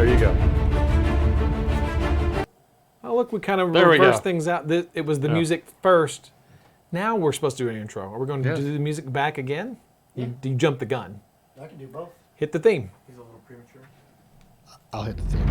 There you go. Oh, look, we kind of reversed things out. It was the music first. Now we're supposed to do an intro. Are we going to do the music back again? Do you jump the gun? I can do both. Hit the theme. He's a little premature. I'll hit the theme.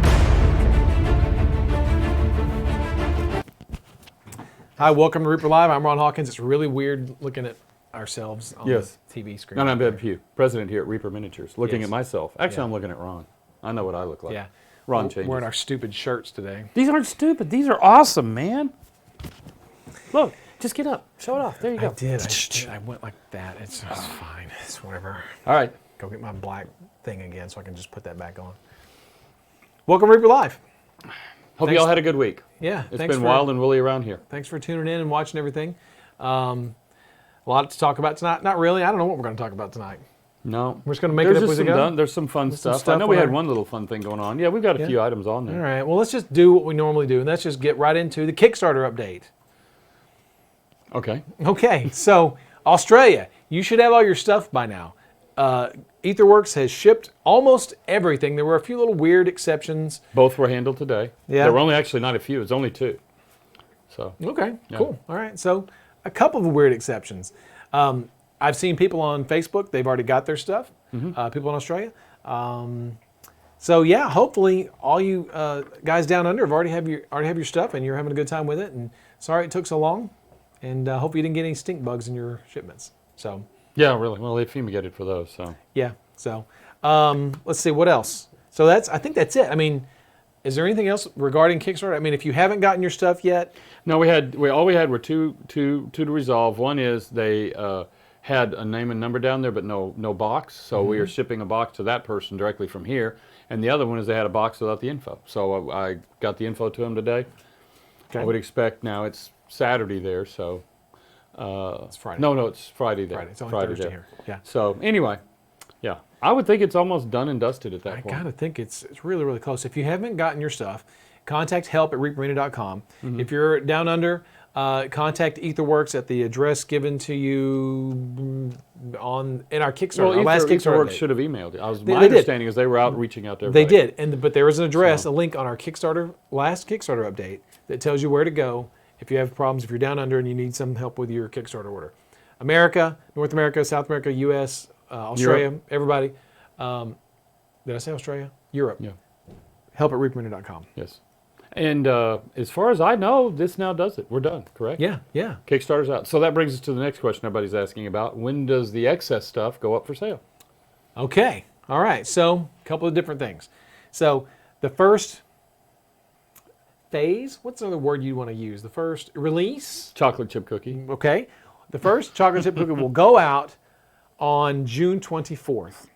Hi, welcome to Reaper Live. I'm Ron Hawkins. It's really weird looking at ourselves on the TV screen. No, I'm Ben Pugh, president here at Reaper Miniatures, looking at myself. Actually, I'm looking at Ron. I know what I look like. Yeah. Ron changes. Wearing our stupid shirts today. These aren't stupid. These are awesome, man. Look, just get up. Show it off. There you go. I did. I went like that. It's fine. It's whatever. All right. Go get my black thing again so I can just put that back on. Welcome to Reaper Live. Hope you all had a good week. Yeah. It's been wild and woolly around here. Thanks for tuning in and watching everything. A lot to talk about tonight. Not really. I don't know what we're going to talk about tonight. No. We're just going to make it up as we go. There's some fun stuff. I know we had one little fun thing going on. Yeah, we've got a few items on there. All right. Well, let's just do what we normally do, and let's just get right into the Kickstarter update. Okay. Okay. So, Australia, you should have all your stuff by now. Etherworks has shipped almost everything. There were a few little weird exceptions. Both were handled today. Yeah. There were only actually not a few. It was only 2. So. Okay. Cool. All right. So, a couple of weird exceptions. I've seen people on Facebook, they've already got their stuff, people in Australia. So yeah, hopefully all you guys down under have already have your stuff and you're having a good time with it. And sorry it took so long, and hope you didn't get any stink bugs in your shipments. So yeah, really. Well, they fumigated for those. So yeah. So let's see what else. So I think that's it. I mean, is there anything else regarding Kickstarter? I mean, if you haven't gotten your stuff yet, no, all we had were two to resolve. One is they had a name and number down there, but no box. So we are shipping a box to that person directly from here. And the other one is they had a box without the info. So I got the info to them today. Okay. I would expect now it's Saturday there, so it's Friday. No, it's Friday there. Friday. It's only Thursday there. Here. Yeah. So anyway, yeah, I would think it's almost done and dusted at that point. I gotta think it's really, really close. If you haven't gotten your stuff, contact help@reaperarena.com. If you're down under, contact Etherworks at the address given to you in our Kickstarter. Well, last Kickstarter Etherworks should have emailed you. My understanding is they were out reaching out to everybody. They did, but there is an address, a link on our last Kickstarter update that tells you where to go if you have problems, if you're down under and you need some help with your Kickstarter order. America, North America, South America, U.S., Australia, everybody. Did I say Australia? Europe. Yeah. Help@reaperarena.com. Yes. And as far as I know, this now does it. We're done, correct? Yeah. Kickstarter's out. So that brings us to the next question everybody's asking about. When does the excess stuff go up for sale? Okay. All right. So a couple of different things. So the first phase, what's another word you want to use? The first release? Chocolate chip cookie. Okay. The first chocolate chip cookie will go out on June 24th.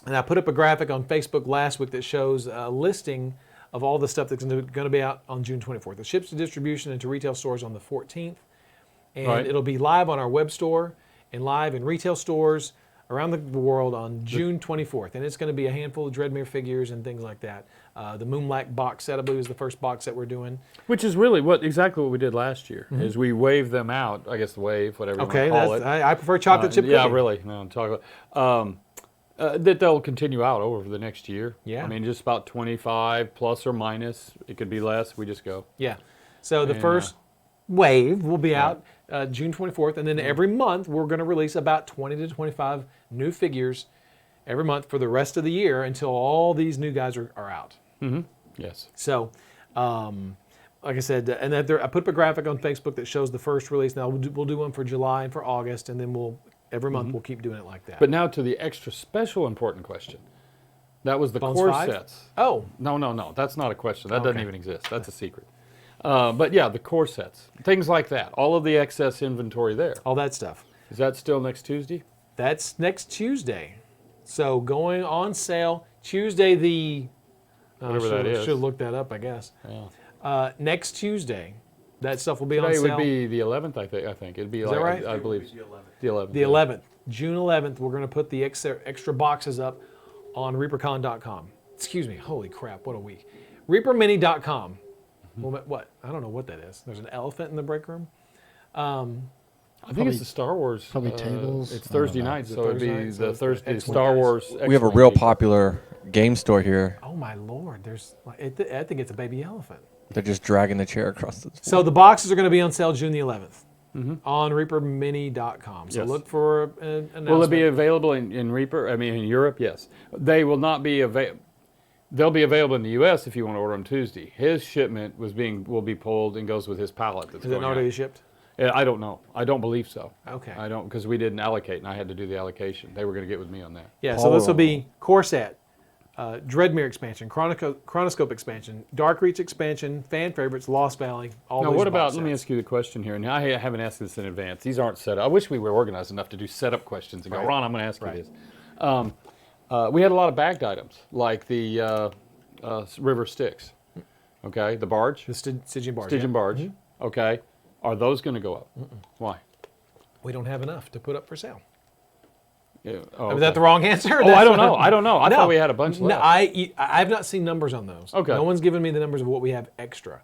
And I put up a graphic on Facebook last week that shows a listing of all the stuff that's going to be out on June 24th. It ships to distribution and to retail stores on the 14th. And it'll be live on our web store and live in retail stores around the world on June 24th. And it's going to be a handful of Dreadmere figures and things like that. The Moonlight box set, I believe, is the first box that we're doing. Which is really exactly what we did last year, is we waved them out, I guess wave, whatever you want to call it. I prefer chocolate chip cookie. Yeah, really. No, chocolate. That they'll continue out over the next year. Yeah. I mean, just about 25 plus or minus. It could be less. We just go. Yeah. So the first wave will be out June 24th, and then every month we're going to release about 20 to 25 new figures every month for the rest of the year until all these new guys are out. Mm-hmm. Yes. So, like I said, and I put up a graphic on Facebook that shows the first release. Now we'll do one for July and for August, and then every month we'll keep doing it like that. But now to the extra special important question. That was the Bones core 5? sets. Oh. No. That's not a question. That doesn't even exist. That's a secret. But yeah, the core sets. Things like that. All of the excess inventory there. All that stuff. Is that still next Tuesday? That's next Tuesday. So going on sale Tuesday the... Whatever that is. Should have looked that up, I guess. Yeah. Next Tuesday, that stuff will be on Today sale. Would be the 11th, I think. It'd be Is like, that right? I believe. The 11th. The 11th. June 11th, we're going to put the extra boxes up on reapercon.com. Excuse me. Holy crap, what a week. reapermini.com. Well, what? I don't know what that is. There's an elephant in the break room. I think it's the Star Wars. probably tables. It's I don't Thursday know. night, so it'd Thursday be night, so the it's the Thursday X-Wing Star guys. Wars. We have a X-Wing real people. popular game store here. Oh my Lord! There's, I think it's a baby elephant. They're just dragging the chair across the floor. So the boxes are going to be on sale June the 11th on reapermini.com. So Yes. look for an announcement. Will it be available in Reaper? I mean, in Europe, yes. They will not be available. They'll be available in the U.S. if you want to order them Tuesday. His shipment will be pulled and goes with his pallet. That's Is it going already out. shipped? I don't know. I don't believe so. Okay. I don't, because we didn't allocate, and I had to do the allocation. They were going to get with me on that. Yeah, so this will be Core Set, Dreadmere expansion, Chronoscope expansion, Dark Reach expansion, Fan Favorites, Lost Valley, all Now, these what about? box Let me sets. ask you the question here, and I haven't asked this in advance. These aren't set up. I wish we were organized enough to do setup questions and go, Right. Ron, I'm going to ask Right. you this. We had a lot of bagged items, like the river sticks. Okay, the barge, The Stygian barge. Stygian yeah. barge. Okay, are those going to go up? Why? We don't have enough to put up for sale. Yeah, oh, Is that okay. the wrong answer? Oh, I don't know. I don't know. I thought we had a bunch No, left. I've not seen numbers on those. Okay. No one's given me the numbers of what we have extra.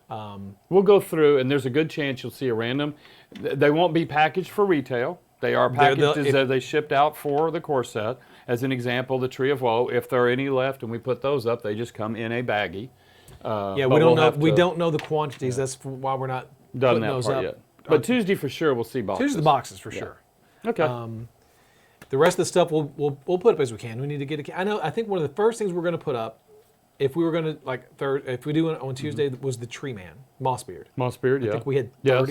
We'll go through, and there's a good chance you'll see a random. They won't be packaged for retail. They are They're packaged as they shipped out for the core set. As an example, the Tree of Woe. If there are any left, and we put those up, they just come in a baggie. Yeah, but we don't we'll know. have We to- don't know the quantities. That's why we're not done putting that those part up. yet. But Tuesday for sure, we'll see boxes. Here's the boxes for sure. Okay. The rest of the stuff we'll put up as we can. We need to get a. I think one of the first things we're going to put up, if we were going to if we do it on Tuesday, was the Tree Man, Mossbeard. Mossbeard, yeah. I think we had Yes.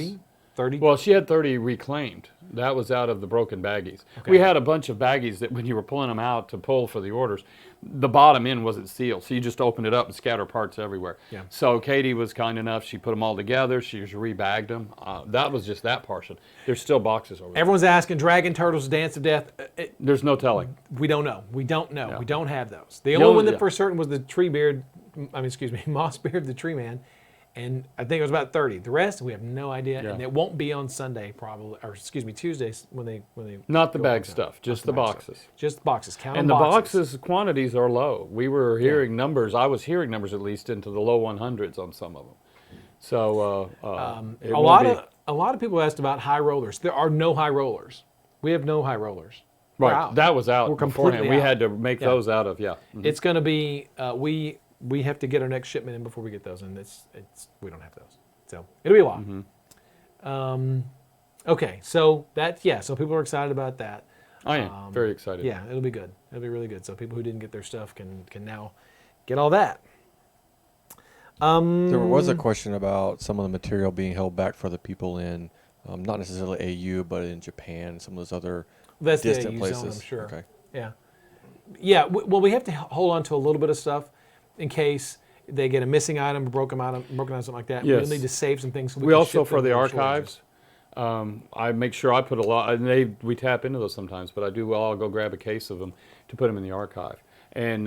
30. Well, she had 30 reclaimed. That was out of the broken baggies. We had a bunch of baggies that when you were pulling them out to pull for the orders, the bottom end wasn't sealed. So you just opened it up and scatter parts everywhere. Yeah. So Katie was kind enough. She put them all together. She just rebagged them. That was just that portion. There's still boxes over there. Everyone's asking Dragon Turtles Dance of Death. There's no telling. We don't know. We don't know. Yeah. We don't have those. The only- only one that yeah. for certain was the Mossbeard, the Tree Man, and I think it was about 30. The rest we have no idea, Yeah. and it won't be on Sunday probably, or Tuesdays when they Not the go bag up. stuff, just Not the bag stuff. boxes. Just the boxes. Count And on the boxes. boxes quantities are low. We were hearing numbers. I was hearing numbers at least into the low 100s on some of them. So it A won't lot of people asked about high rollers. There are no high rollers. We have no high rollers. We're right. out. That was out We're beforehand. completely We out. had to make Yeah. those out of It's going to be we have to get our next shipment in before we get those, and it's we don't have those, so it'll be a lot. Okay, so so people are excited about that. I am very excited. Yeah, it'll be good. It'll be really good. So people who didn't get their stuff can now get all that. There was a question about some of the material being held back for the people in, not necessarily AU, but in Japan, some of those other That's distant the AU places. zone, I'm sure. Okay. Yeah, yeah. Well, we have to hold on to a little bit of stuff in case they get a missing item, broken item, something like that. Yes. We'll need to save some things. So We can also ship for them the to archives. I make sure I put a lot, and we tap into those sometimes. But I do. Well, I'll go grab a case of them to put them in the archive, and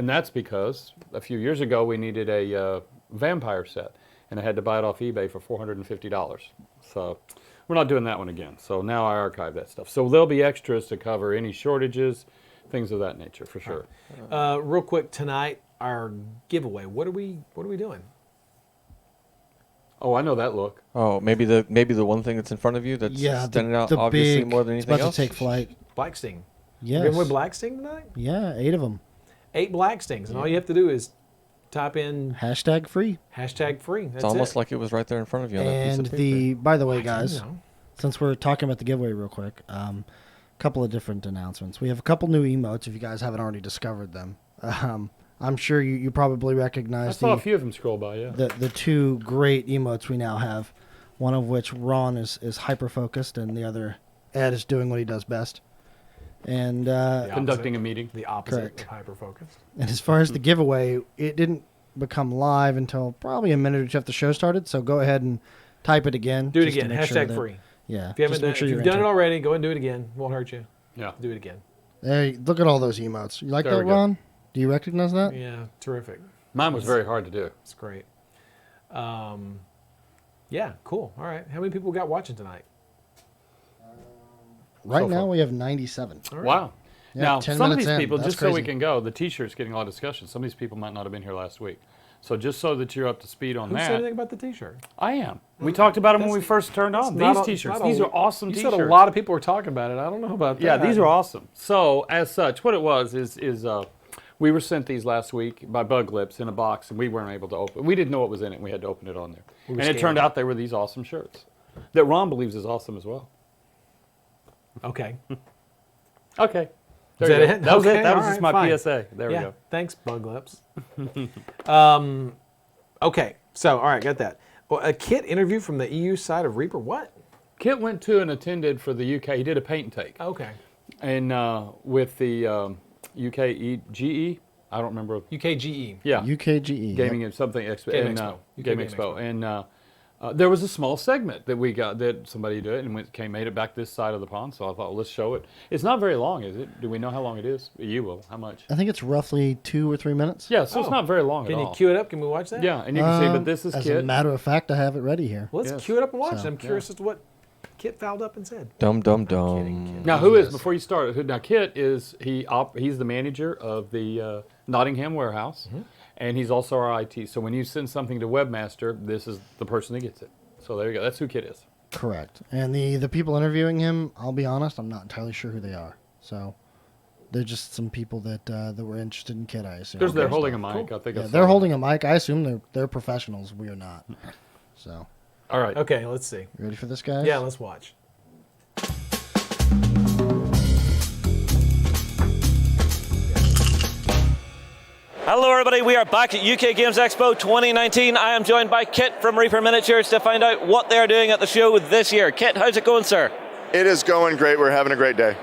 that's because a few years ago we needed a vampire set, and I had to buy it off eBay for $450. So we're not doing that one again. So now I archive that stuff. So there'll be extras to cover any shortages, things of that nature for sure. Real quick tonight, our giveaway. What are we doing? Oh, I know that look. Oh, maybe the one thing that's in front of you that's standing out the obviously big, more than it's anything about else. to take flight. Black Sting. Yes. Giving away Black Sting tonight? Yeah, 8 of them. 8 Black Stings, and all you have to do is type in Hashtag free. #free. That's It's almost it. like it was right there in front of you on that piece And of paper. by the way, I guys, know. since we're talking about the giveaway real quick, couple of different announcements. We have a couple new emotes if you guys haven't already discovered them. I'm sure you probably I recognize saw a few of them scroll by. Yeah. the two great emotes we now have. One of which Ron is hyper focused, and the other Ed is doing what he does best. And Conducting a meeting. The opposite Correct. of hyper-focused. and as far as the giveaway, it didn't become live until probably a minute or two after the show started. So go ahead and type it again. Do it just to again. make sure that- #free. Yeah. If you just haven't make sure if you're you've done it entered. already, go ahead and do it again. Won't hurt you. Yeah. Do it again. Hey, look at all those emotes. You like There that, we go. Ron? Do you recognize that? Yeah, terrific. Mine was very hard to do. It's great. Yeah, cool. All right. How many people got watching tonight? Right So now far. we have 97. All right. Wow. Yeah, Now, 10 some of minutes these in. people, That's just so we crazy. can go, the T-shirt's getting a lot of discussion. Some of these people might not have been here last week. So just so that you're up to speed on Who that. said anything about the T-shirt? I am. We talked about them when we first turned on. Not These a- T-shirts. not a- These are awesome You T-shirts. said a lot of people were talking about it. I don't know about that. Yeah, these are awesome. So as such, what it was is we were sent these last week by Bug Lips in a box, and we weren't able to open. We didn't know what was in it. And we had to open it on there, and it turned out they were these awesome shirts that Ron believes is awesome as well. Okay. Okay. Is There that you go. it? That was Okay, it. That all was just right, my fine. PSA. There we Yeah. go. Thanks, Bug Lips. Okay. So, all right, got that. Well, a Kit interview from the EU side of Reaper. What? Kit went to and attended for the UK. He did a paint and take, Okay. and with the UK GE. I don't remember. UKGE. Yeah. UKGE. Gaming and something expo, Game and, Expo. UK Game Game Expo, Expo. and there was a small segment that we got that somebody did and made it back this side of the pond. So I thought, well, let's show it. It's not very long, is it? Do we know how long it is? You will. How much? I think it's roughly 2 or 3 minutes. Yeah, so it's Oh. not very long Can at you all. cue it up? Can we watch that? Yeah, and you can see, but this is As Kit. a matter of fact, I have it ready here. Well, let's Yes. cue it up and watch it. So, I'm curious as to what Kit fouled up and said. Dum dum kidding, dum. kid. Now, who is before you start? Now, Kit is he's the manager of the Nottingham warehouse, and he's also our IT. So when you send something to Webmaster, this is the person that gets it. So there you go. That's who Kit is. Correct. And the people interviewing him, I'll be honest, I'm not entirely sure who they are. So they're just some people that were interested in Kit, I assume. Because they're holding a mic. I think. Yeah, I saw they're that. holding a mic. I assume they're professionals. We are not. So, All right. Okay, let's see. you ready for this, guys? Yeah, let's watch. Hello everybody, we are back at UK Games Expo 2019. I am joined by Kit from Reaper Miniatures to find out what they're doing at the show this year. Kit, how's it going, sir? It is going great. We're having a great day.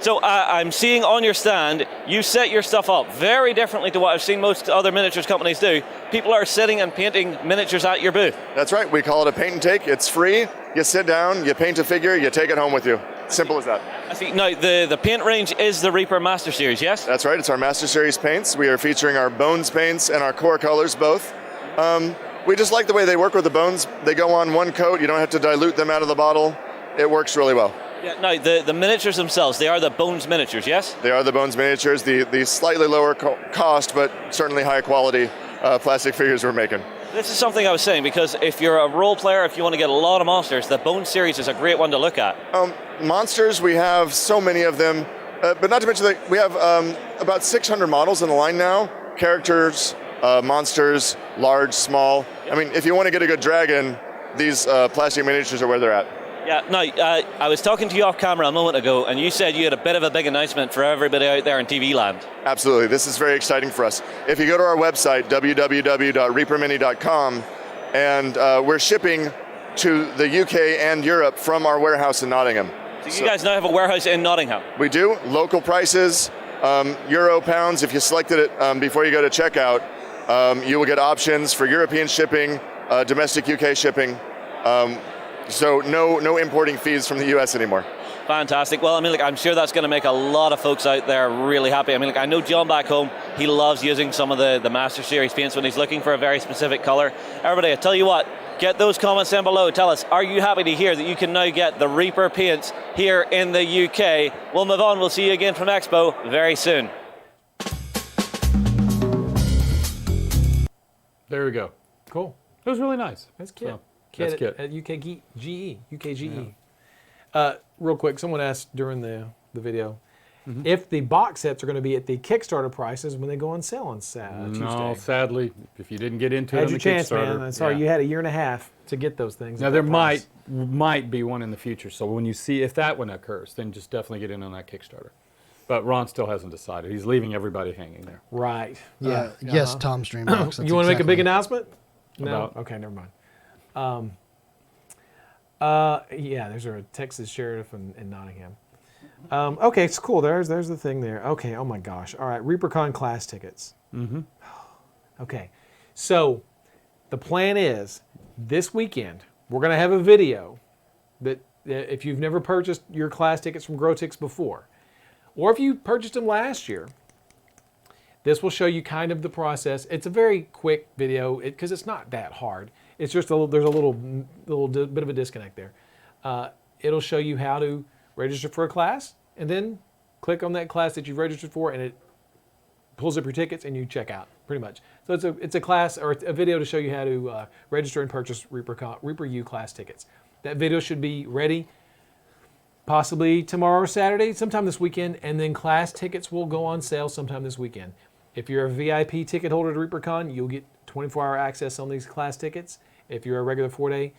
So I'm seeing on your stand, you set your stuff up very differently to what I've seen most other miniatures companies do. People are sitting and painting miniatures at your booth. That's right. We call it a paint and take. It's free. You sit down, you paint a figure, you take it home with you. Simple as that. I see. Now, the paint range is the Reaper Master Series, yes? That's right. It's our Master Series paints. We are featuring our Bones paints and our core colors both. We just like the way they work with the Bones. They go on one coat. You don't have to dilute them out of the bottle. It works really well. Yeah, now, the miniatures themselves, they are the Bones miniatures, yes? They are the Bones miniatures, the slightly lower cost, but certainly high quality plastic figures we're making. This is something I was saying, because if you're a role player, if you want to get a lot of monsters, the Bones series is a great one to look at. Monsters, we have so many of them, but not to mention that we have about 600 models in the line now. Characters, monsters, large, small. I mean, if you want to get a good dragon, these plastic miniatures are where they're at. Yeah, no, I was talking to you off camera a moment ago, and you said you had a bit of a big announcement for everybody out there in TV land. Absolutely. This is very exciting for us. If you go to our website, www.reapermini.com, and we're shipping to the UK and Europe from our warehouse in Nottingham. So you guys now have a warehouse in Nottingham. We do. Local prices, euro, pounds. If you selected it before you go to checkout, you will get options for European shipping, domestic UK shipping. So no importing fees from the US anymore. Fantastic. Well, I mean, I'm sure that's going to make a lot of folks out there really happy. I mean, I know John back home, he loves using some of the Master Series paints when he's looking for a very specific color. Everybody, I tell you what, get those comments down below. Tell us, are you happy to hear that you can now get the Reaper paints here in the UK? We'll move on. We'll see you again from Expo very soon. There we go. Cool. It was really nice. That's Kit. So, Kit that's Kit. at UKGE. Real quick, someone asked during the video if the box sets are going to be at the Kickstarter prices when they go on sale on No, Tuesday. sadly, if you didn't get into it Had on your the chance, Kickstarter, man. I'm sorry, yeah. you had a year and a half to get those things. Now at there that price. might be one in the future. So when you see if that one occurs, then just definitely get in on that Kickstarter. But Ron still hasn't decided. He's leaving everybody hanging there. Right. Yeah. Yes, Tom Streambox. You want to make a big announcement? No. About- Okay, never mind. Yeah, there's a Texas sheriff in Nottingham. Okay, it's cool. There's the thing there. Okay. Oh my gosh. All right. ReaperCon class tickets. Okay. So the plan is this weekend we're going to have a video that if you've never purchased your class tickets from Grotix before, or if you purchased them last year, this will show you kind of the process. It's a very quick video because it's not that hard. It's just there's a little bit of a disconnect there. It'll show you how to register for a class and then click on that class that you've registered for and it pulls up your tickets, and you check out, pretty much. So it's a class or a video to show you how to register and purchase Reaper U class tickets. That video should be ready possibly tomorrow or Saturday, sometime this weekend, and then class tickets will go on sale sometime this weekend. If you're a VIP ticket holder at ReaperCon, you'll get 24-hour access on these class tickets. If you're a regular 4-day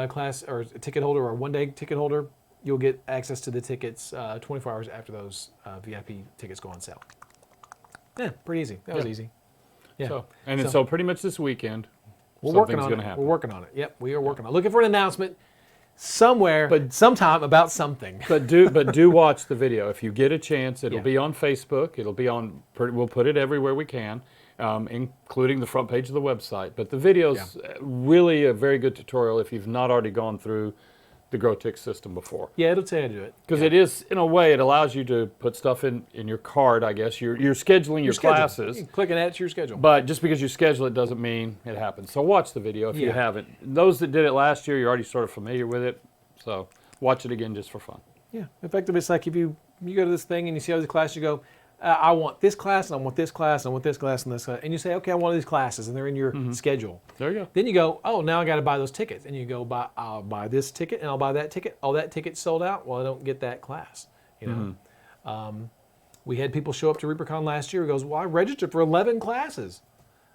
class or ticket holder or 1-day ticket holder, you'll get access to the tickets 24 hours after those VIP tickets go on sale. Yeah, pretty easy. That was easy. Yeah. So pretty much this weekend, we're working something's on going it. to happen. We're working on it. Yep, we are working on it. Looking for an announcement somewhere, but sometime about something. But do watch the video if you get a chance. It'll Yeah. be on Facebook. It'll be on. We'll put it everywhere we can, including the front page of the website. But the video's really a very good tutorial if you've not already gone through the GrowTix system before. Yeah, it'll tell you how to do it. Because it is, in a way, it allows you to put stuff in your card, I guess. You're scheduling your schedule. classes. You click and add it to your schedule. But just because you schedule it doesn't mean it happens. So watch the video if you Yeah. haven't. Those that did it last year, you're already sort of familiar with it. So watch it again just for fun. Yeah, effectively, it's like if you go to this thing and you see all these classes, you go, I want this class, and I want this class, and I want this class, and this class. And you say, okay, I want these classes, and they're in your schedule. There you go. Then you go, oh, now I got to buy those tickets. And you go, I'll buy this ticket, and I'll buy that ticket. Oh, that ticket's sold out. Well, I don't get that class. You know, we had people show up to ReaperCon last year who goes, well, I registered for 11 classes.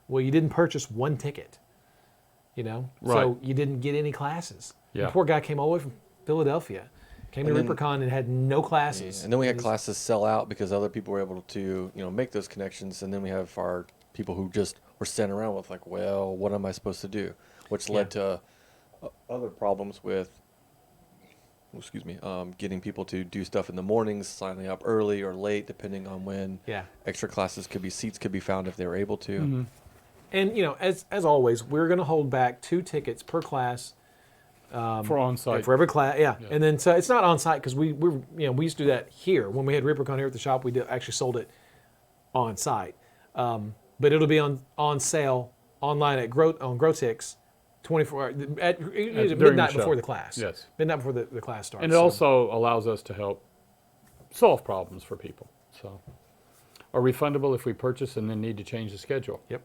Well, you didn't purchase one ticket. You know, so you didn't get any classes. Yeah. The poor guy came all the way from Philadelphia, came to ReaperCon and had no classes. And then we had classes sell out because other people were able to, make those connections. And then we have our people who just were sitting around with like, well, what am I supposed to do? Which led to other problems with, getting people to do stuff in the mornings, signing up early or late, depending on when extra classes seats could be found if they were able to. And as always, we're going to hold back 2 tickets per class. For on-site. For every class, and then so it's not on site because we used to do that here when we had ReaperCon here at the shop. We actually sold it on site, but it'll be on sale online at on GrowTix 24 hours at midnight before the class. Yes, midnight before the class starts. and it also allows us to help solve problems for people. So, are refundable if we purchase and then need to change the schedule. Yep.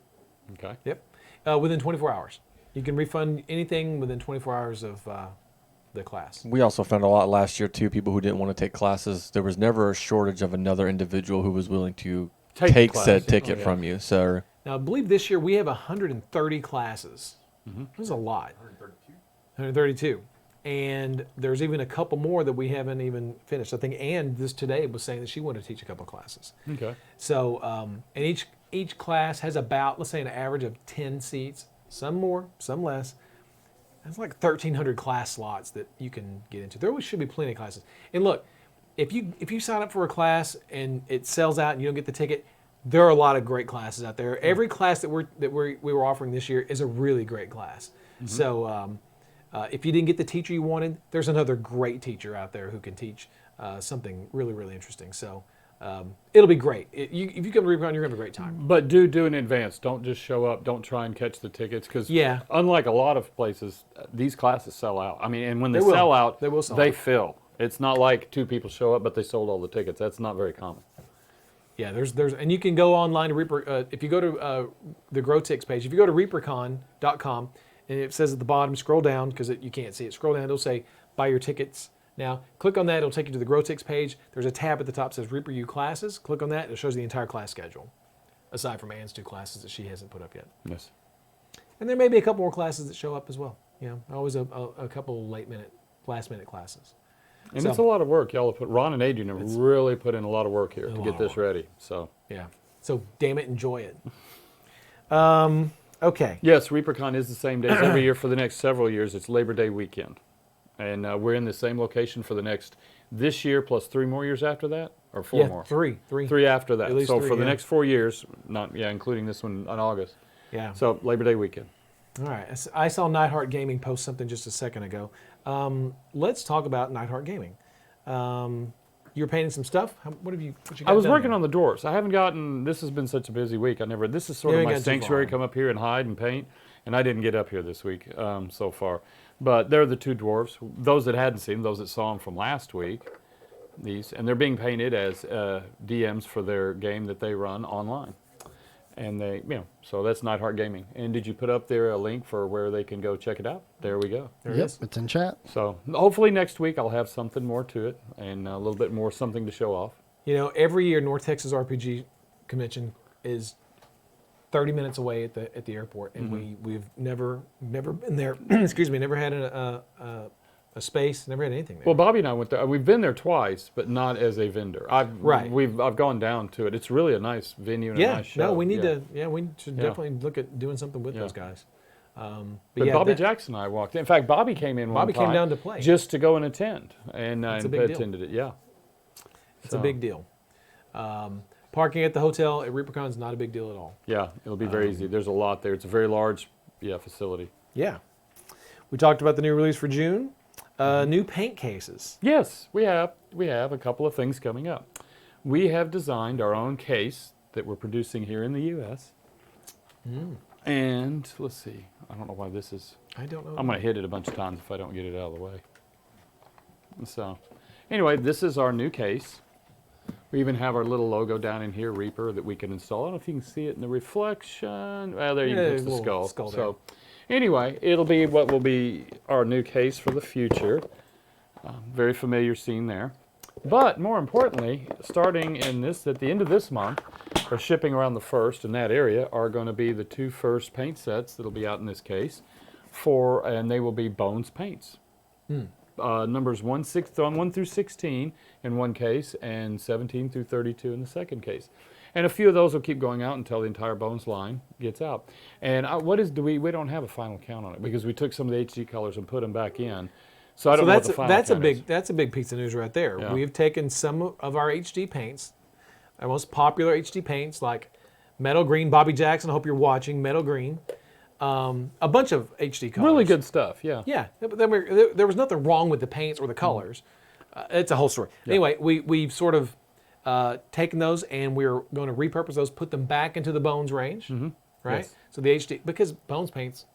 Okay. Yep. Within 24 hours. You can refund anything within 24 hours of the class. We also found a lot last year, too, people who didn't want to take classes. There was never a shortage of another individual who was willing to take said ticket from you. So Now, I believe this year we have 130 classes. That's a lot. 132. And there's even a couple more that we haven't even finished. I think Ann today was saying that she wanted to teach a couple classes. Okay. So, and each class has about, let's say, an average of 10 seats. Some more, some less. That's like 1,300 class slots that you can get into. There always should be plenty of classes. And look, if you sign up for a class and it sells out and you don't get the ticket, there are a lot of great classes out there. Every class that we were offering this year is a really great class. So if you didn't get the teacher you wanted, there's another great teacher out there who can teach something really, really interesting. So it'll be great. If you come to ReaperCon, you're going to have a great time. But do in advance. Don't just show up. Don't try and catch the tickets because unlike a lot of places, these classes sell out. I mean, and when they sell out, they fill. It's not like 2 people show up, but they sold all the tickets. That's not very common. Yeah, and you can go online to if you go to the GrowTix page, if you go to reapercon.com, and it says at the bottom, scroll down because you can't see it. Scroll down, it'll say buy your tickets now. Click on that, it'll take you to the GrowTix page. There's a tab at the top that says Reaper U classes. Click on that, it shows the entire class schedule, aside from Ann's 2 classes that she hasn't put up yet. Yes. And there may be a couple more classes that show up as well. Always a couple last minute classes. And it's a lot of work. Y'all have Ron and Adrian have really put in a lot of work here to get this ready. So yeah. So damn it, enjoy it. Okay. Yes, ReaperCon is the same days every year for the next several years. It's Labor Day weekend. And we're in the same location for this year plus 3 more years after that? Or 4 more? 3. 3 after that. At least so 3, for the next 4 years, including this one in August. Yeah. So Labor Day weekend. All right. I saw Nightheart Gaming post something just a second ago. Let's talk about Nightheart Gaming. You're painting some stuff. What you got? I was working on the doors. I haven't gotten. This has been such a busy week. This is sort of my sanctuary. Come up here and hide and paint, and I didn't get up here this week so far. But they're the 2 dwarves. Those that hadn't seen them, those that saw them from last week. And they're being painted as DMs for their game that they run online. And they, so that's Nightheart Gaming. And did you put up there a link for where they can go check it out? There we go. There it Yep, is. it's in chat. So hopefully next week I'll have something more to it and a little bit more something to show off. Every year North Texas RPG Convention is 30 minutes away at the airport, and we've never been there. Excuse me, never had a space, never had anything there. Well, Bobby and I went there. We've been there twice, but not as a vendor. I've gone down to it. It's really a nice venue and a nice show. No, we need to. Yeah, we should definitely look at doing something with those guys. But Bobby Jackson and I walked in. In fact, Bobby came in one time. Bobby came down to play. Just to go and attend. And It's a big deal. attended it, yeah. It's a big deal. Parking at the hotel at ReaperCon is not a big deal at all. Yeah, it'll be very easy. There's a lot there. It's a very large facility. Yeah. We talked about the new release for June. New paint cases. Yes, we have a couple of things coming up. We have designed our own case that we're producing here in the U.S. And let's see. I don't know why this is. I don't know. I'm going to hit it a bunch of times if I don't get it out of the way. So, anyway, this is our new case. We even have our little logo down in here, Reaper, that we can install. I don't know if you can see it in the reflection. Well, there you go. It's the skull. So, anyway, it'll be what will be our new case for the future. Very familiar scene there. But more importantly, starting at the end of this month, or shipping around the 1st in that area, are going to be the 2 first paint sets that'll be out in this case, and they will be Bones paints. Numbers 1 through 16 in one case, and 17 through 32 in the second case. And a few of those will keep going out until the entire Bones line gets out. And we don't have a final count on it because we took some of the HD colors and put them back in. So I don't know what the final count is. That's a big piece of news right there. Yeah. We've taken some of our HD paints, our most popular HD paints like Metal Green, Bobby Jackson, I hope you're watching, Metal Green, a bunch of HD colors. Really good stuff, yeah. Yeah, there was nothing wrong with the paints or the colors. It's a whole story. Yeah. Anyway, we've sort of taken those and we're going to repurpose those, put them back into the Bones range, right? Yes. So the HD, because Bones paints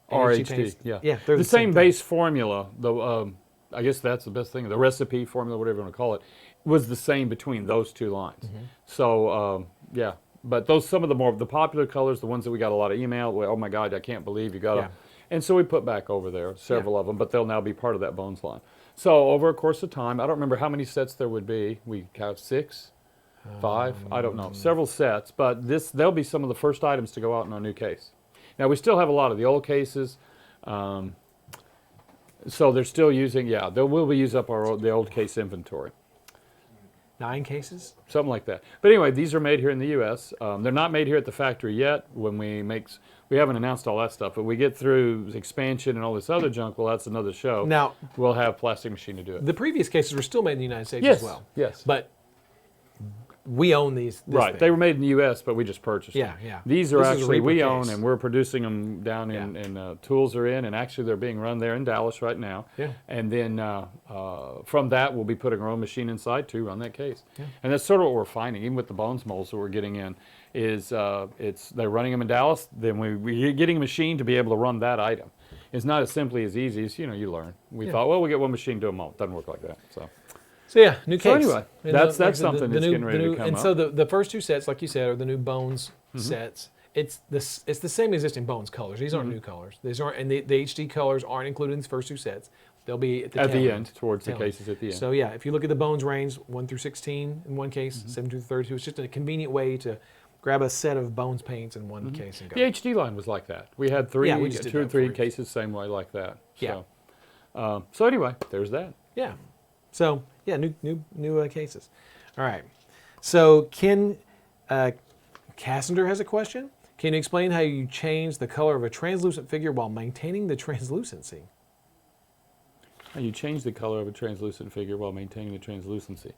are and HD, paints, yeah. they're the same thing. base formula, though. I guess that's the best thing. The recipe formula, whatever you want to call it, was the same between those two lines. So yeah, but some of the popular colors, the ones that we got a lot of email. Well, oh my God, I can't believe you got them. And so we put back over there several of them, but they'll now be part of that Bones line. So over a course of time, I don't remember how many sets there would be. We have 6, 5, I don't know, several sets. But they'll be some of the first items to go out in our new case. Now we still have a lot of the old cases. So they're still using, they will be use up the old case inventory. 9 cases? Something like that. But anyway, these are made here in the U.S. They're not made here at the factory yet. We haven't announced all that stuff, but we get through expansion and all this other junk, well, that's another show. Now, we'll have Plastic Machine to do it. The previous cases were still made in the United States Yes, as well. yes. But we own these. Right. thing. They were made in the U.S., but we just purchased them. Yeah. These are This is a actually Reaper we case. own, and we're producing them down in tools are in, and actually they're being run there in Dallas right now. Yeah. And then from that, we'll be putting our own machine inside to run that case. Yeah. And that's sort of what we're finding, even with the Bones molds that we're getting in, is they're running them in Dallas, then we're getting a machine to be able to run that item. It's not as simply as easy as, you learn. We thought, well, we'll get one machine, do a mold. Doesn't work like that, so. So yeah, new case. So anyway, And that's like I said, something that's getting ready to come and up. so the first 2 sets, like you said, are the new Bones sets. It's the same existing Bones colors. These aren't new colors. These aren't, and the HD colors aren't included in the first 2 sets. They'll be at the end, towards the cases at the end. So yeah, if you look at the Bones range, 1 through 16 in one case, 7 through 32, it's just a convenient way to grab a set of Bones paints in one case and go. The HD line was like that. We had 2 or 3 cases same way like that. Yeah. So anyway, there's that. Yeah. So yeah, new cases. All right. So Ken Cassender has a question. Can you explain how you change the color of a translucent figure while maintaining the translucency? How you change the color of a translucent figure while maintaining the translucency.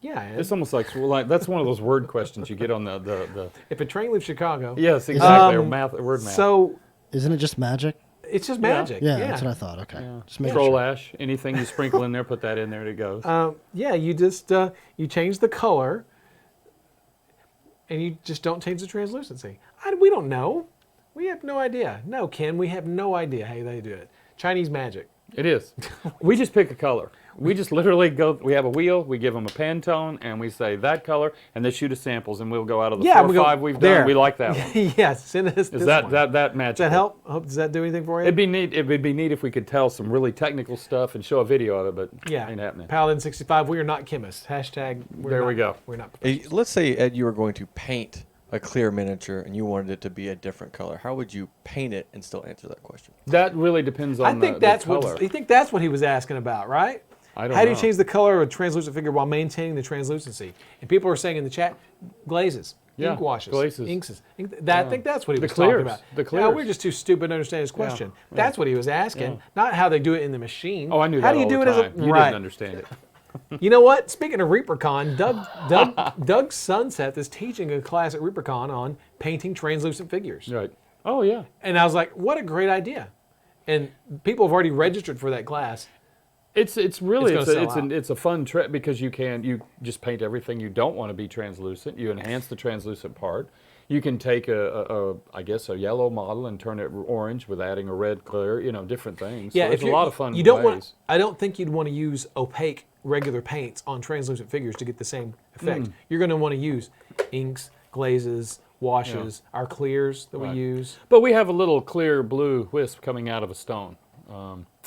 Yeah. It's almost like that's one of those word questions you get on the If a train leaves Chicago. Yes, exactly. Or word math. So Isn't it just magic? it's just magic. Yeah, that's what I thought. Okay. Yeah. Just making Troll sure. ash, anything you sprinkle in there, put that in there, it goes. Yeah, you just you change the color, and you just don't change the translucency. We don't know. We have no idea. No, Ken, we have no idea how they do it. Chinese magic. It is. We just pick a color. We just literally go. We have a wheel. We give them a Pantone, and we say that color, and they shoot us samples, and we'll go out of the 4 or 5 we've done. We like that one. Yes, send us Is this that one. that magic? Does that help? Does that do anything for you? It'd be neat. It would be neat if we could tell some really technical stuff and show a video of it, but Yeah. ain't happening. Paladin 65. We are not chemists. Hashtag. There we go. We're not. Let's say, Ed, you were going to paint a clear miniature and you wanted it to be a different color. How would you paint it and still answer that question? That really depends on I think the that's color. what. I think that's what he was asking about, right? I don't How do you know. change the color of a translucent figure while maintaining the translucency? And people are saying in the chat, glazes, Yeah, ink washes, glazes. inks. I think that's what he The was talking clears, about. the Now, clears. we're just too stupid to understand his question. yeah. That's what he was asking, not how they do it in the machine. Oh, I knew how that do you all do the it as a time. You right? didn't understand it. You know what? Speaking of ReaperCon, Doug Sunset is teaching a class at ReaperCon on painting translucent figures. Right. Oh yeah. And I was like, what a great idea. And people have already registered for that class. It's really It's gonna sell out. it's a fun trip because you just paint everything you don't want to be translucent. You enhance the translucent part. You can take a yellow model and turn it orange with adding a red clear. Different things. Yeah, so there's a lot of fun you don't ways. want. I don't think you'd want to use opaque regular paints on translucent figures to get the same effect. You're going to want to use inks, glazes, washes, our clears that we use. But we have a little clear blue wisp coming out of a stone.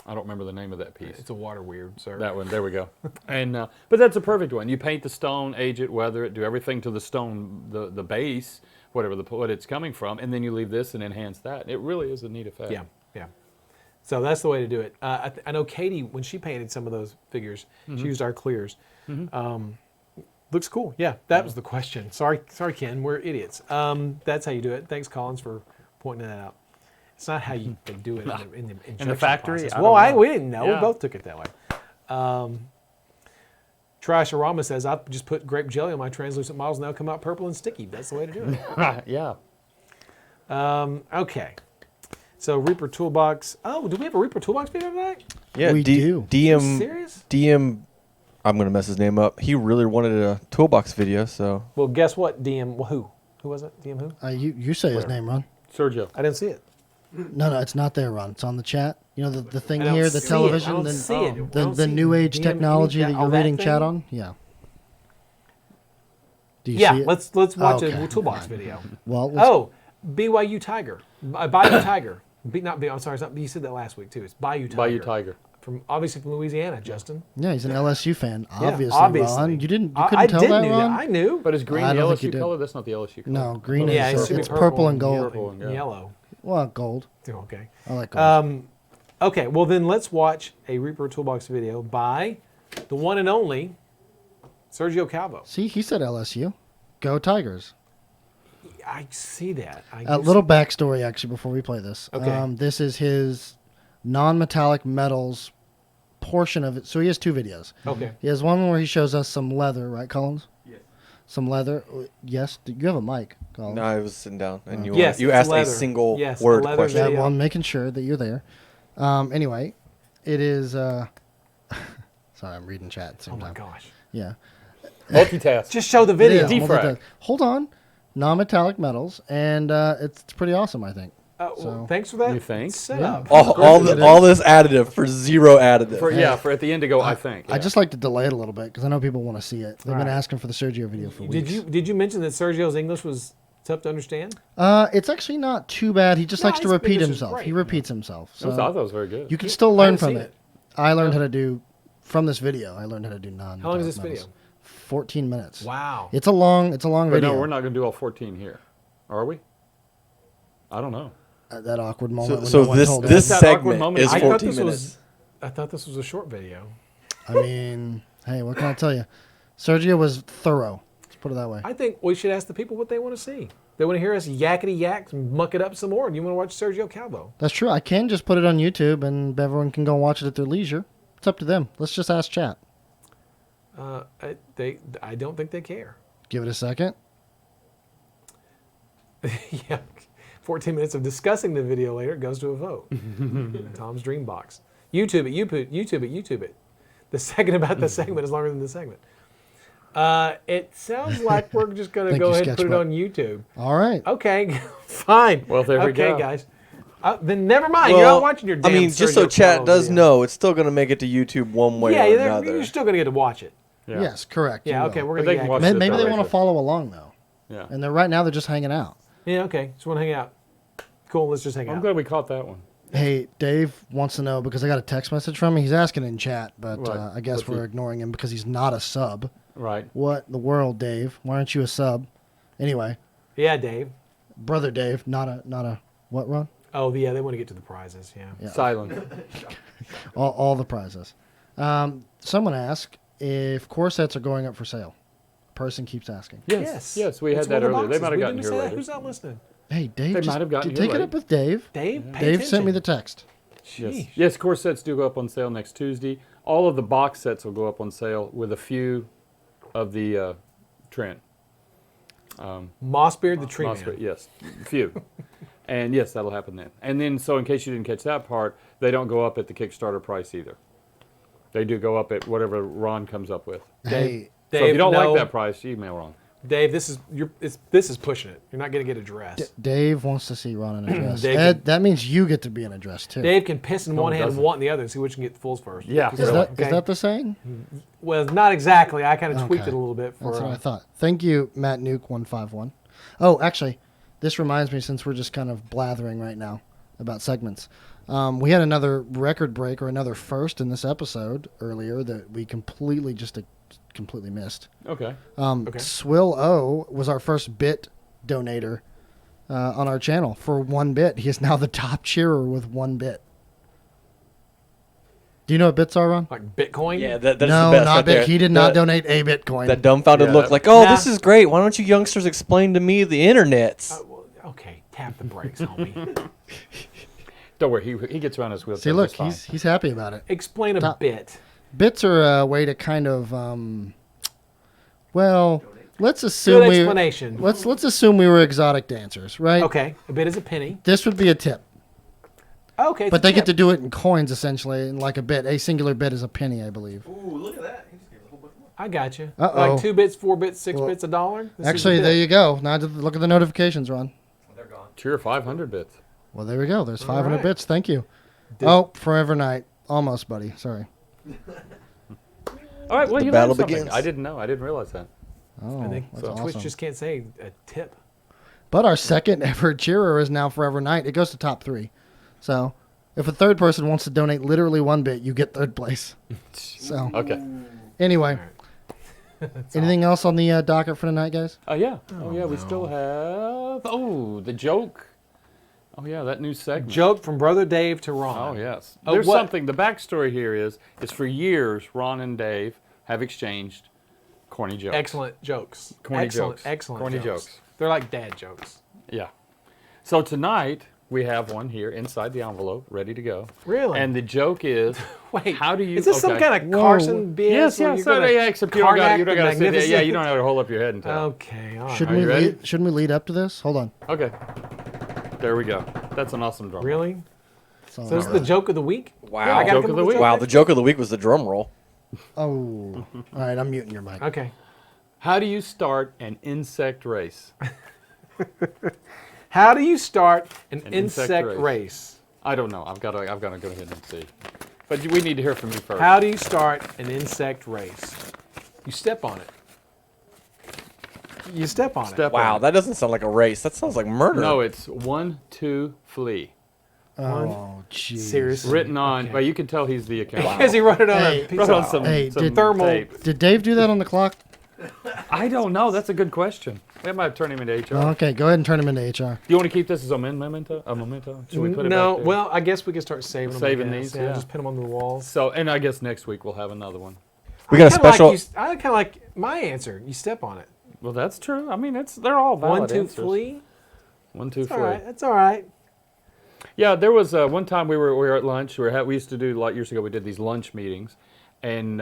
I don't remember the name of that piece. It's a water weird, sir. That one, there we go. And but that's a perfect one. You paint the stone, age it, weather it, do everything to the stone, the base, what it's coming from, and then you leave this and enhance that. It really is a neat effect. Yeah, yeah. So that's the way to do it. I know Katie, when she painted some of those figures, she used our clears. Looks cool. Yeah, that was the question. Sorry, Ken, we're idiots. That's how you do it. Thanks, Collins, for pointing that out. It's not how they do it in the injection factory? process. I Well, don't know. we didn't know. Yeah. We both took it that way. Trasharama says, I just put grape jelly on my translucent models, and they'll come out purple and sticky. That's the way to do it. Yeah. Okay. So Reaper Toolbox. Oh, do we have a Reaper Toolbox video tonight? Yeah, We do. DM. Serious? DM. I'm gonna mess his name up. He really wanted a Toolbox video, so Well, guess what? DM who? Who was it? DM who? You say his name, Ron. Sergio. I didn't see it. No, it's not there, Ron. It's on the chat. You know the thing I don't here, the see television, it. I don't then see it. I the don't see new age DM technology that oh, you're that reading thing? chat on. Yeah. Do you Yeah, see it? let's watch Okay, a Toolbox video. Well, let's- Oh, BYU Tiger. Bayou Tiger. I'm sorry, it's not, you said that last week too. It's Bayou Tiger. Bayou Tiger. Obviously from Louisiana, Justin. yeah, he's an LSU fan. Yeah, Obviously, Ron. You couldn't tell did that, knew Ron? I knew. But is green I the don't think you LSU did. color? That's not the LSU color. No, green Yeah, is it should be it's purple and gold. Purple and Yellow. Well, gold. Oh, okay. I like gold. Okay, well then let's watch a Reaper Toolbox video by the one and only Sergio Calvo. See, he said LSU. Go Tigers. I see that. A little backstory, actually, before we play this. Okay. This is his non-metallic metals portion of it. So he has two videos. Okay. He has one where he shows us some leather, right, Collins? Yes. Some leather. Yes. You have a mic, Collins. no, I was sitting down and you Yes, you it's asked leather. a single Yes, word leather question. Yeah, video. well, I'm making sure that you're there. Anyway, it is. Sorry, I'm reading chat at the same Oh my time. gosh. Yeah. Multitask. Just show the It video. is, Defrag. Hold on. Non-metallic metals, and it's pretty awesome, I think. Well, thanks for that. You think? Setup. All this additive for zero additive. For at the end to go, I think. I just like to delay it a little bit because I know people want to see it. They've been Right. asking for the Sergio video for weeks. Did you mention that Sergio's English was tough to understand? It's actually not too bad. He just No, likes to his repeat English is himself. great. He repeats himself. I thought So that was very good. you can still learn haven't from seen it. it. I learned how to do from this video. I learned how to do non. How long is this metals. video? 14 minutes. Wow. It's a long but video. no, we're not going to do all 14 here, are we? I don't know. That awkward moment. when So no one this told this us. That awkward segment moment. is I thought 14 this minutes. I thought this was a short video. I mean, hey, what can I tell you? Sergio was thorough. Let's put it that way. I think we should ask the people what they want to see. They want to hear us yakety yak and muck it up some more. And you want to watch Sergio Calvo? That's true. I can just put it on YouTube and everyone can go and watch it at their leisure. It's up to them. Let's just ask chat. I don't think they care. Give it a second. Yeah. 14 minutes of discussing the video later, it goes to a vote. Tom's Dream Box. YouTube it. The second about the segment is longer than the segment. It sounds like we're just going to Thank go you, ahead and put it Sketchbook. on YouTube. All right. Okay, fine. Well, there we go. Okay, guys. Then never mind. You're not watching your damn I mean, just so Sergio chat Paulo does video. know, it's still going to make it to YouTube one way or another. You're still going to get to watch it. Yeah. Yes, correct. Yeah, you okay, will. we're But going they to can watch get it. Maybe they later. want to follow along though. Yeah. And they're right now they're just hanging out. Yeah, okay. Just want to hang out. Cool, let's just hang I'm out. glad we caught that one. Hey, Dave wants to know because I got a text message from him. He's asking in chat, but Right. I guess What's we're he- ignoring him because he's not a sub. Right. What in the world, Dave? Why aren't you a sub? Anyway, Yeah, Dave. brother Dave, not a what, Ron? Oh, yeah, they want to get to the prizes, yeah. Yeah. Silent. All the prizes. Someone asked if core sets are going up for sale. Person keeps asking. Yes. Yes, we It's had that one of the earlier. They boxes. might have We gotten didn't here say that. later. Who's not listening? Hey, Dave, They just might have gotten here take it late. up with Dave. Dave, pay Dave sent me the attention. text. Yes. Sheesh. Yes, core sets do go up on sale next Tuesday. All of the box sets will go up on sale with a few of the Trent. Mossbeard the Tree Mossberg, Man. yes, few. And yes, that'll happen then. And then, so in case you didn't catch that part, they don't go up at the Kickstarter price either. They do go up at whatever Ron comes up with. Hey, So if Dave, you don't no. like that price, email Ron. Dave, this is pushing it. You're not going to get a dress. Dave wants to see Ron in a dress. Dave Ed, that means you get to be in a dress too. Dave can piss in No, one it hand and doesn't. want in the other and see which can get the fools first. Yeah. Is really. that Okay. is that the saying? Well, not exactly. I kind of tweaked Okay. it a little bit for. That's what I thought. Thank you, Matt Nuke 151. Oh, actually, this reminds me since we're just kind of blathering right now about segments. We had another record break or another first in this episode earlier that we completely missed. Okay. Okay. Swill O was our first bit donator on our channel for 1 bit. He is now the top cheerer with 1 bit. Do you know what bits are, Ron? Like Bitcoin? Yeah, that's No, the best not right bit. there. He did not The- donate a Bitcoin. That dumbfounded Yeah, look that- like, oh, Nah. this is great. Why don't you youngsters explain to me the internets? Well, okay, tap the brakes, homie. Don't worry, he gets around his wheelchair. See, look, just fine. he's happy about it. Explain a Top- bit. Bits are a way to kind of, well, let's assume Good we explanation. let's assume we were exotic dancers, right? Okay, a bit is a penny. This would be a tip, Okay, but they get to do it in coins essentially, and like a bit. A singular bit is a penny, I believe. I got you. Uh-oh. Like 2 bits, 4 bits, 6 Well, bits, $1. This is a Actually, bit. there you go. Now just look at the notifications, Ron. Cheer 500 bits. Well, there we go. There's 500 right. bits. Thank you. Did- Oh, Forever Night. Almost, buddy. Sorry. All right, well, The you battle learned something. begins. I didn't know. I didn't realize that. Oh, I think that's Twitch awesome. just can't say a tip. But our second ever cheerer is now Forever Night. It goes to top 3. So if a third person wants to donate literally 1 bit, you get third place. So Okay. anyway, anything else on the docket for tonight, guys? Yeah. Oh, yeah, we still have... Oh, the joke. Oh, yeah, that new segment. Joke from Brother Dave to Ron. Oh, yes. Oh, There's what- something. The backstory here is for years, Ron and Dave have exchanged corny jokes. Excellent jokes. Corny excellent, jokes. Excellent Corny jokes. jokes. They're like dad jokes. Yeah. So tonight, we have one here inside the envelope, ready to go. Really? And the joke is, Wait, how do you... Is this some okay. kind of Whoa. Carson BS? Yes, where yes. you're So, gonna yeah, except you don't got Karnak to the sit there. Yeah, Magnificent? you don't have to hold up your head and tell. Okay, all right. Shouldn't Are we you ready? lead up to this? Hold on. Okay. There we go. That's an awesome drum. Really? So So this is the joke of the week? Wow. I gotta Joke come of up the with week. a Wow, joke? the joke of the week was the drum roll. Oh. All right, I'm muting your mic. Okay. How do you start an insect race? How do you start an An insect insect race? race. I don't know. I've got to go ahead and see. But we need to hear from you first. How do you start an insect race? You step on it. You step on Step Wow, on it. that doesn't sound like a race. That sounds like murder. No, it's 1, 2, flee. Oh, it. jeez. Seriously. Written on, Okay. but you can tell he's the accountant. Because he wrote it on Hey, a piece Wrote of on some, Hey, some did- thermal- tape. Did Dave do that on the clock? I don't know. That's a good question. We might turn him into HR. Okay, go ahead and turn him into HR. Do you want to keep this as a memento? A memento? Should we put it No, back there? well, I guess we can start saving them. I Saving guess. these, yeah. Just pin them on the walls. So, and I guess next week we'll have another one. We got a Kinda special. Like I kind of like my answer. You step on it. Well, that's true. I mean, they're all valid 1, 2, answers. flee. 1, 2, That's all flee. right. That's all right. Yeah, there was one time we were at lunch. We used to do, like years ago, we did these lunch meetings, and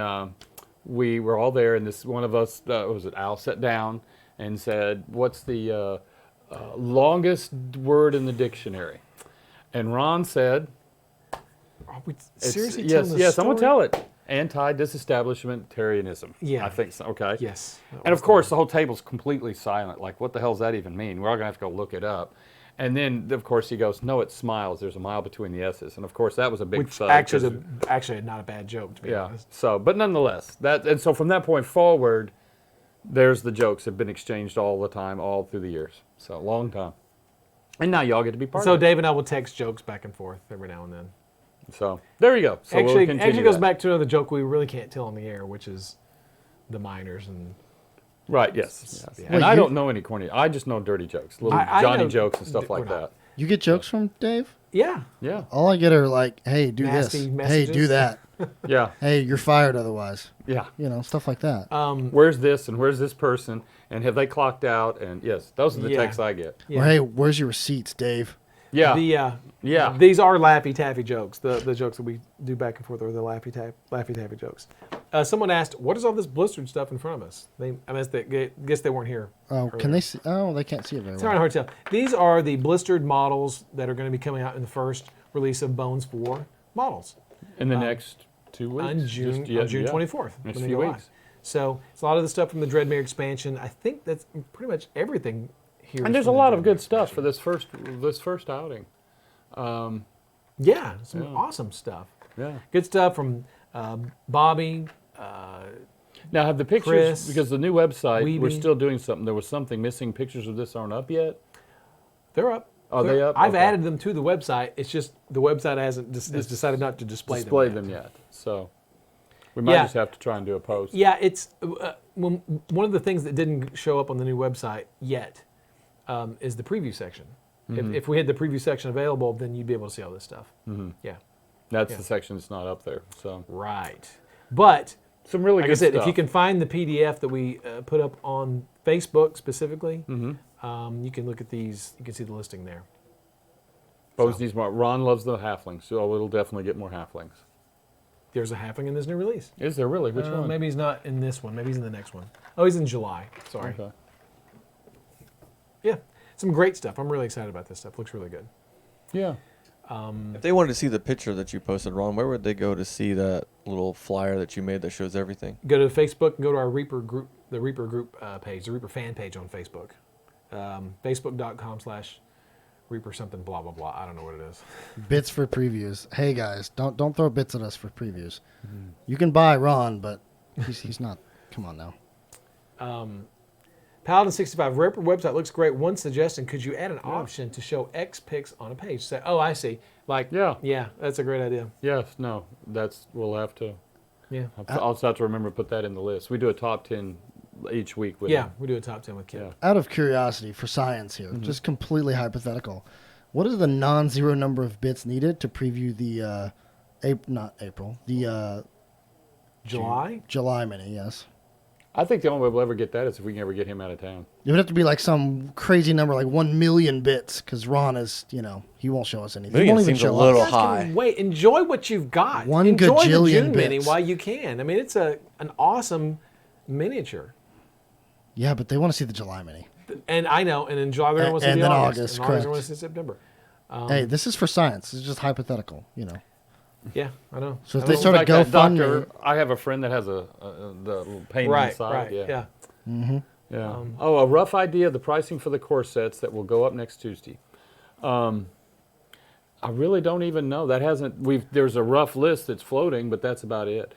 we were all there. And this one of us, was it Al, sat down and said, "What's the longest word in the dictionary?" And Ron said, Are we it's- seriously "Yes, telling yes, the I'm gonna story? tell it. Anti-disestablishmentarianism." Yeah. I think so. Okay. Yes. that And was of course, the whole table's completely silent. Like, what the hell does that even mean? We're all gonna have to go look it up. And then, of course, he goes, no, it's smiles. There's a mile between the S's. And, of course, that was a big Which thud. actually 'cause- is actually not a bad joke, to be yeah. honest. So, but nonetheless, and so from that point forward, there's the jokes have been exchanged all the time, all through the years. So, long time. And now y'all get to be part So of it. Dave and I will text jokes back and forth every now and then. So, there you go. So we'll Actually continue goes that. back to another joke we really can't tell on the air, which is the miners and Right, yes. Yeah. And Wait, I you- don't know any corny. I just know dirty jokes, little I Johnny know- jokes and stuff like we're not. that. You get jokes from Dave? yeah. Yeah, All I get are like, hey, do Nasty this. Hey, do messages. that. yeah, Hey, you're fired otherwise. yeah. You know, stuff like that. Where's this and where's this person and have they clocked out? And yes, those are the Yeah. texts I get. Yeah. Or hey, where's your receipts, Dave? Yeah, Yeah. These are Laffy Taffy jokes. The jokes that we do back and forth are the Laffy Taffy jokes. Someone asked, "What is all this blistered stuff in front of us?" Guess they weren't here. Oh, earlier. can they see? Oh, they can't see it very It's well. kind of hard to tell. These are the blistered models that are going to be coming out in the first release of Bones 4 models in the next 2 weeks. on June, Just- on June yeah. 24th. Next when they few go weeks. live. So it's a lot of the stuff from the Dreadmere expansion. I think that's pretty much everything here. is And there's a from the lot of Dreadmere good stuff for expansion. this first outing. Yeah, some awesome stuff. Yeah. Good stuff from Bobby. Now have the pictures Chris, because the new website we're Weeby. still doing something. There was something missing. Pictures of this aren't up yet. They're up. Are they up? I've Okay. added them to the website. It's just the website has decided not to display them yet. So we might Yeah. just have to try and do a post. Yeah, it's one of the things that didn't show up on the new website yet is the preview section. If we had the preview section available, then you'd be able to see all this stuff. Yeah, That's Yeah. the section that's not up there. So right. But some really like good I said, stuff. if you can find the PDF that we put up on Facebook specifically, you can look at these. You can see the listing there. Pose these more. Ron loves the halflings, so it'll definitely get more halflings. There's a halfling in this new release. Is there really? Which one? Maybe he's not in this one. Maybe he's in the next one. Oh, he's in July. Sorry. Okay. Yeah, some great stuff. I'm really excited about this stuff. Looks really good. Yeah. If they wanted to see the picture that you posted, Ron, where would they go to see that little flyer that you made that shows everything? Go to Facebook and go to our Reaper group, the Reaper group page, the Reaper fan page on Facebook. Facebook.com/Reaper something blah blah blah. I don't know what it is. Bits for previews. Hey guys, don't throw bits at us for previews. You can buy Ron, but he's not. Come on now. Paladin65 Reaper website looks great. One suggestion: could you add an option to show X pics on a page? Say, oh, I see. Like, yeah, that's a great idea. Yes. No. We'll have to. Yeah, I'll also have to remember to put that in the list. We do a top 10 each week with yeah, them. we do a top 10 with Kim. Yeah. Out of curiosity, for science here, just completely hypothetical. What is the non-zero number of bits needed to preview the July. July mini? Yes. I think the only way we'll ever get that is if we can ever get him out of town. It would have to be like some crazy number, like 1 million bits, because Ron is, he won't show us anything. He Million won't even seems a show little us. high. Wait, enjoy what you've got. One enjoy the gajillion June mini bits. while you can. I mean, it's an awesome miniature. Yeah, but they want to see the July mini. And I know, and in July they're going to see And the then August. August, And August they're going correct. to see September. Hey, this is for science. It's just hypothetical, Yeah, I know. So if I they know. start a Like that GoFundMe, doctor, I have a friend that has the little pain Right, inside. right, Yeah. yeah. Yeah. A rough idea of the pricing for the corsets that will go up next Tuesday. I really don't even know. That hasn't. There's a rough list that's floating, but that's about it.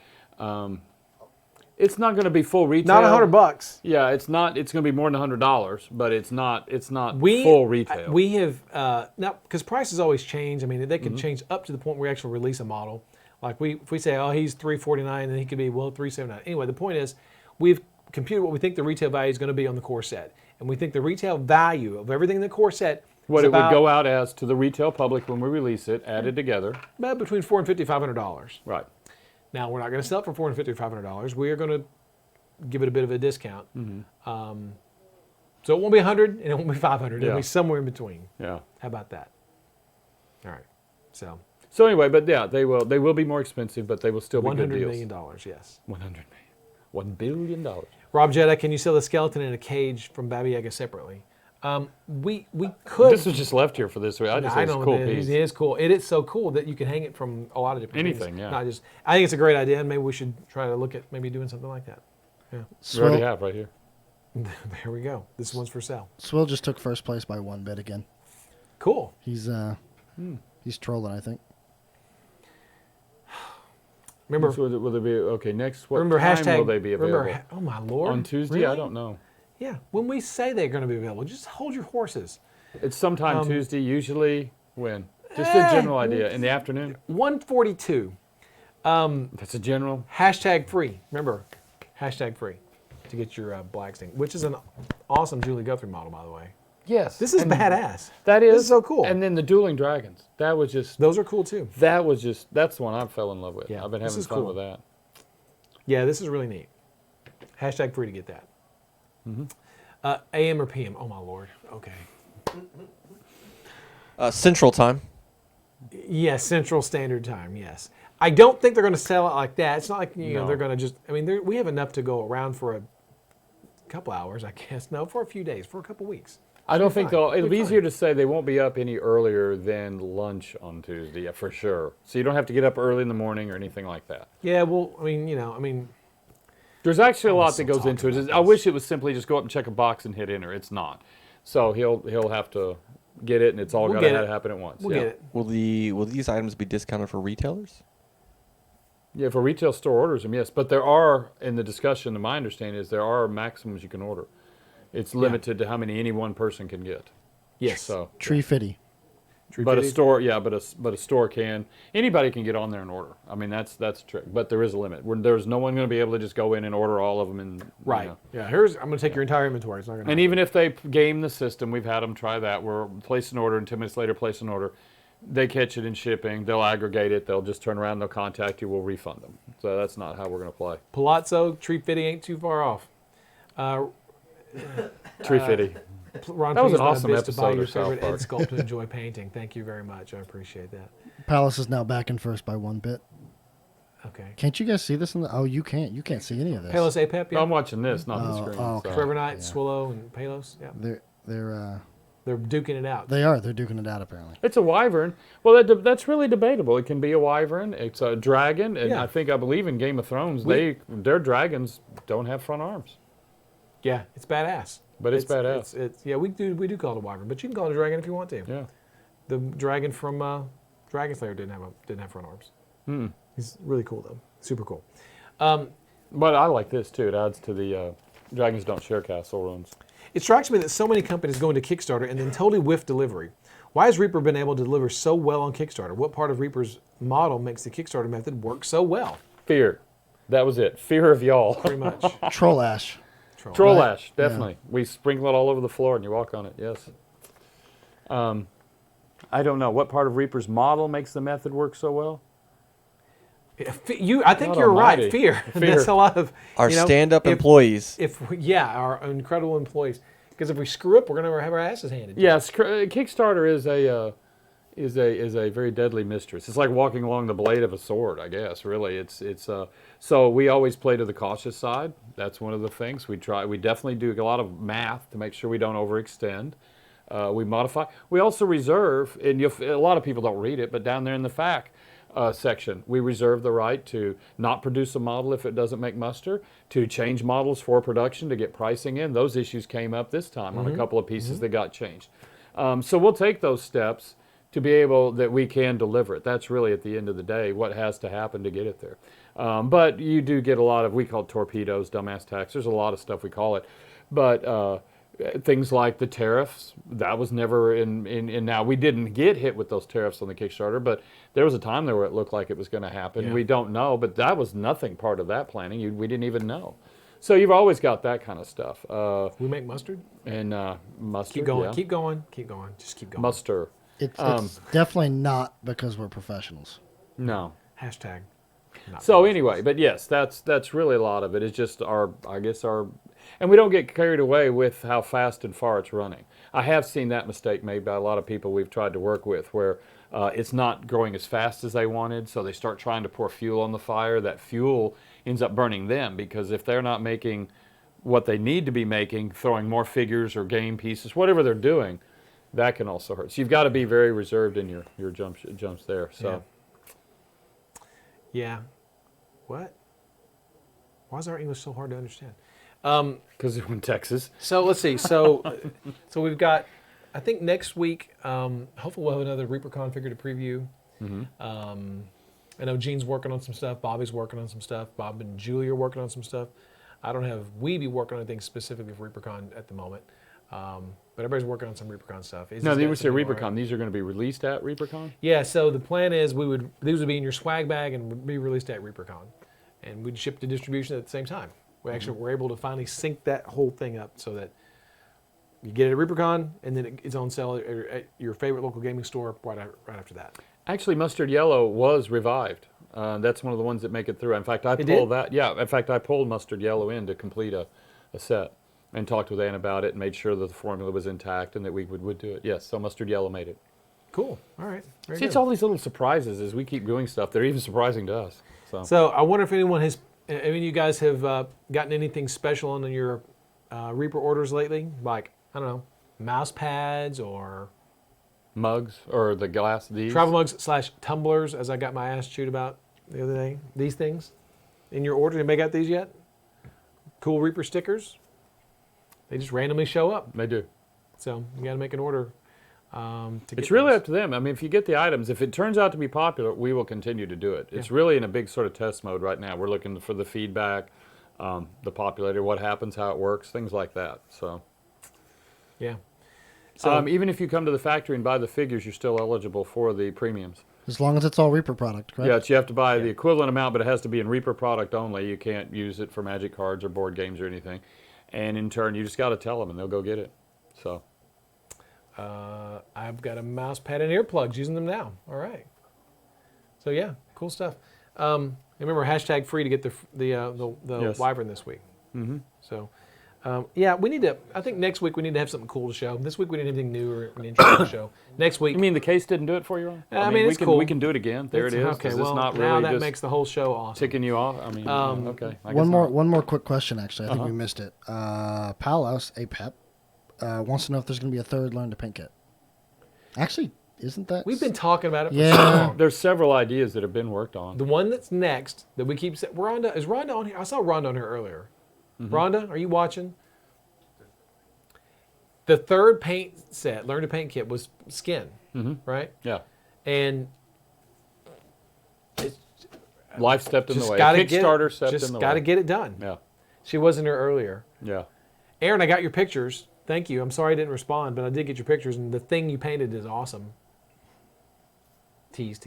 It's not going to be full retail. Not $100. Yeah, it's not. It's going to be more than $100, but it's not. It's not full retail. We have now because prices always change. I mean, they can change up to the point where we actually release a model. Like if we say, oh, he's $349, and he could be $379. Anyway, the point is, we've computed what we think the retail value is going to be on the core set, and we think the retail value of everything in the core set what is it would about go out as to the retail public when we release it, added together. about between $450 and $500. Right. Now we're not going to sell it for $450 or $500. We are going to give it a bit of a discount. So it won't be 100 and it won't be 500. It'll Yeah. be somewhere in between. Yeah. How about that? All right. So So anyway, but yeah, they will be more expensive, but they will still be good $100 deals. million, yes. 100 million. $1 billion. Rob Jetta, can you sell the skeleton in a cage from Baba Yaga separately? We could. This was just left here for this week. I just think it's a know cool it is. piece. It is cool. It is so cool that you can hang it from a lot of different Anything, things. yeah. Not just. I think it's a great idea, and maybe we should try to look at maybe doing something like that. Yeah. We already Swill, have right here. There we go. This one's for sale. Swill just took first place by 1 bit again. Cool. He's trolling, I think. Remember, So will they be okay? Next, what remember time hashtag, will they be available? remember, oh my Lord. On Tuesday? I Really? don't know. Yeah, when we say they're going to be available, just hold your horses. It's sometime Tuesday. Usually when? Just a general idea. In the afternoon. 142. That's a general. Hashtag free. Remember, hashtag free to get your black sting, which is an awesome Julie Guthrie model, by the way. Yes. This is badass. That is. This is so cool. And then the dueling dragons. That was just. Those are cool too. That's the one I fell in love with. Yeah, I've been this having is fun cool. with that. Yeah, this is really neat. Hashtag free to get that. AM or PM? Oh my Lord. Okay. Central Time. Yes, Central Standard Time. Yes. I don't think they're going to sell it like that. It's not like you know No. they're going to just. I mean, we have enough to go around for a couple hours, I guess. No, for a few days, for a couple weeks. I don't think fine. they'll. It'll be Be easier fine. to say they won't be up any earlier than lunch on Tuesday, yeah, for sure. So you don't have to get up early in the morning or anything like that. Yeah. Well, I mean, There's actually a lot still that goes into talking it. about I this. wish it was simply just go up and check a box and hit enter. It's not. So he'll have to get it, and it's all We'll got get to it. happen at once. we'll yeah. get it. Will these items be discounted for retailers? Yeah, for retail store orders them, yes. But there are, in the discussion, to my understanding, is there are maximums you can order. It's limited to how many any one person can get. Yes. So, Tree Fitty. but a store, yeah, but a store can. Anybody can get on there and order. I mean, that's the trick. But there is a limit. There's no one going to be able to just go in and order all of them. And you Right. know. Yeah. I'm going to take your entire inventory. It's not going to. And even if they game the system, we've had them try that. Where place an order and 10 minutes later place an order. They catch it in shipping. They'll aggregate it. They'll just turn around. They'll contact you. We'll refund them. So that's not how we're going to play. Palazzo Tree Fitty ain't too far off. Tree Fitty. Ron That was Pug's an not awesome bitch to buy episode your of South favorite Park. Ed Sculpt to enjoy painting. Thank you very much. I appreciate that. Palace is now back in first by 1 bit. Okay. Can't you guys see this in the? Oh, you can't. You can't see any of this. Palos Apep, yeah. I'm watching this, not the Oh, screen. oh, okay. so. Trevor Knight, Swillow, and Palos. Yeah. They're Duking it out. they are. They're duking it out apparently. It's a wyvern. Well, that's really debatable. It can be a wyvern. It's a dragon, and Yeah. I believe in Game of Thrones, their dragons don't have front arms. Yeah, it's badass. But it's badass. It's yeah, we do call it a wyvern, but you can call it a dragon if you want to. Yeah. The dragon from Dragon Slayer didn't have front arms. He's really cool though. Super cool. But I like this too. It adds to the dragons don't share castle runs. It strikes me that so many companies go into Kickstarter and then totally whiff delivery. Why has Reaper been able to deliver so well on Kickstarter? What part of Reaper's model makes the Kickstarter method work so well? Fear. That was it. Fear of y'all. Pretty much. Troll Ash. Troll Right. ash, definitely. We sprinkle it all over the floor and you walk on it, yes. I don't know. What part of Reaper's model makes the method work so well? I think God you're almighty. right. Fear. Fear. That's a lot of Our you know, stand-up if- employees. Our incredible employees. Because if we screw up, we're going to have our asses handed. to us. Yes, Kickstarter is a very deadly mistress. It's like walking along the blade of a sword, I guess. Really, it's so we always play to the cautious side. That's one of the things we try. We definitely do a lot of math to make sure we don't overextend. We modify. We also reserve, and a lot of people don't read it, but down there in the FAQ section, we reserve the right to not produce a model if it doesn't make muster, to change models for production to get pricing in. Those issues came up this time on a couple of pieces that got changed. So we'll take those steps to be able that we can deliver it. That's really at the end of the day what has to happen to get it there. But you do get a lot of, we call it torpedoes, dumbass tax. There's a lot of stuff we call it. But things like the tariffs, that was never in now. We didn't get hit with those tariffs on the Kickstarter, but there was a time there where it looked like it was going to happen. Yeah. We don't know, but that was nothing part of that planning. We didn't even know. So you've always got that kind of stuff. We make mustard. And mustard, Keep going. yeah. Keep going. Keep going. Just keep going. Muster. It's definitely not because we're professionals. No. Hashtag. not So professional. anyway, but yes, that's really a lot of it. It's just our, and we don't get carried away with how fast and far it's running. I have seen that mistake made by a lot of people we've tried to work with, where it's not growing as fast as they wanted, so they start trying to pour fuel on the fire. That fuel ends up burning them, because if they're not making what they need to be making, throwing more figures or game pieces, whatever they're doing, that can also hurt. So you've got to be very reserved in your jumps there. So. Yeah. What? Why is our English so hard to understand? Because they're in Texas. So let's see. So we've got I think next week, hopefully we'll have another ReaperCon figure to preview. I know Gene's working on some stuff. Bobby's working on some stuff. Bob and Julie are working on some stuff. I don't have Weeby working on anything specifically for ReaperCon at the moment. But everybody's working on some ReaperCon stuff. No, they would say ReaperCon. These are going to be released at ReaperCon? Yeah, so the plan is these would be in your swag bag and would be released at ReaperCon. And we'd ship to distribution at the same time. We actually were able to finally sync that whole thing up so that you get it at ReaperCon and then it's on sale at your favorite local gaming store right after that. Actually, Mustard Yellow was revived. That's one of the ones that make it through. In fact, I pulled that. Yeah, in fact, I pulled Mustard Yellow in to complete a set and talked with Ann about it and made sure that the formula was intact and that we would do it. Yes, so Mustard Yellow made it. Cool. All right. See, it's all these little surprises as we keep doing stuff. They're even surprising to us. So I wonder if any of you guys have gotten anything special on your Reaper orders lately? Like, I don't know, mouse pads or mugs or the glass, these? Travel mugs / tumblers, as I got my ass chewed about the other day. These things in your order. Anybody got these yet? Cool Reaper stickers. They just randomly show up. They do. So you got to make an order. It's really up to them. I mean, if you get the items, if it turns out to be popular, we will continue to do it. It's really in a big sort of test mode right now. We're looking for the feedback, the popularity, what happens, how it works, things like that. So, yeah. So even if you come to the factory and buy the figures, you're still eligible for the premiums. As long as it's all Reaper product, correct? Yeah, you have to buy the equivalent amount, but it has to be in Reaper product only. You can't use it for Magic cards or board games or anything. And in turn, you just got to tell them, and they'll go get it. So. I've got a mouse pad and earplugs, using them now. All right. So yeah, cool stuff. Remember, hashtag free to get the Wyvern this week. Mm-hmm. So yeah, we need to. I think next week we need to have something cool to show. This week we didn't have anything new or an interesting to show. Next week. You mean the case didn't do it for you, Ron? I mean, it's cool. We can do it again. There it is. Okay, well, not now really that just makes the whole show awesome. ticking you off. I mean, okay. One more quick question. Actually, I think we missed it. Palos, APEP, wants to know if there's going to be a third Learn to Paint kit. Actually, isn't that? We've been talking about it for Yeah. so long. There's several ideas that have been worked on. The one that's next that we keep saying, Rhonda, is Rhonda on here? I saw Rhonda on here earlier. Rhonda, are you watching? The third paint set, Learn to Paint kit, was skin, right? Yeah. And it's Life stepped in the just way. got to Kickstarter stepped in the way. Just got to get it done. Yeah. She wasn't here earlier. Yeah. Aaron, I got your pictures. Thank you. I'm sorry I didn't respond, but I did get your pictures, and the thing you painted is awesome. Tease.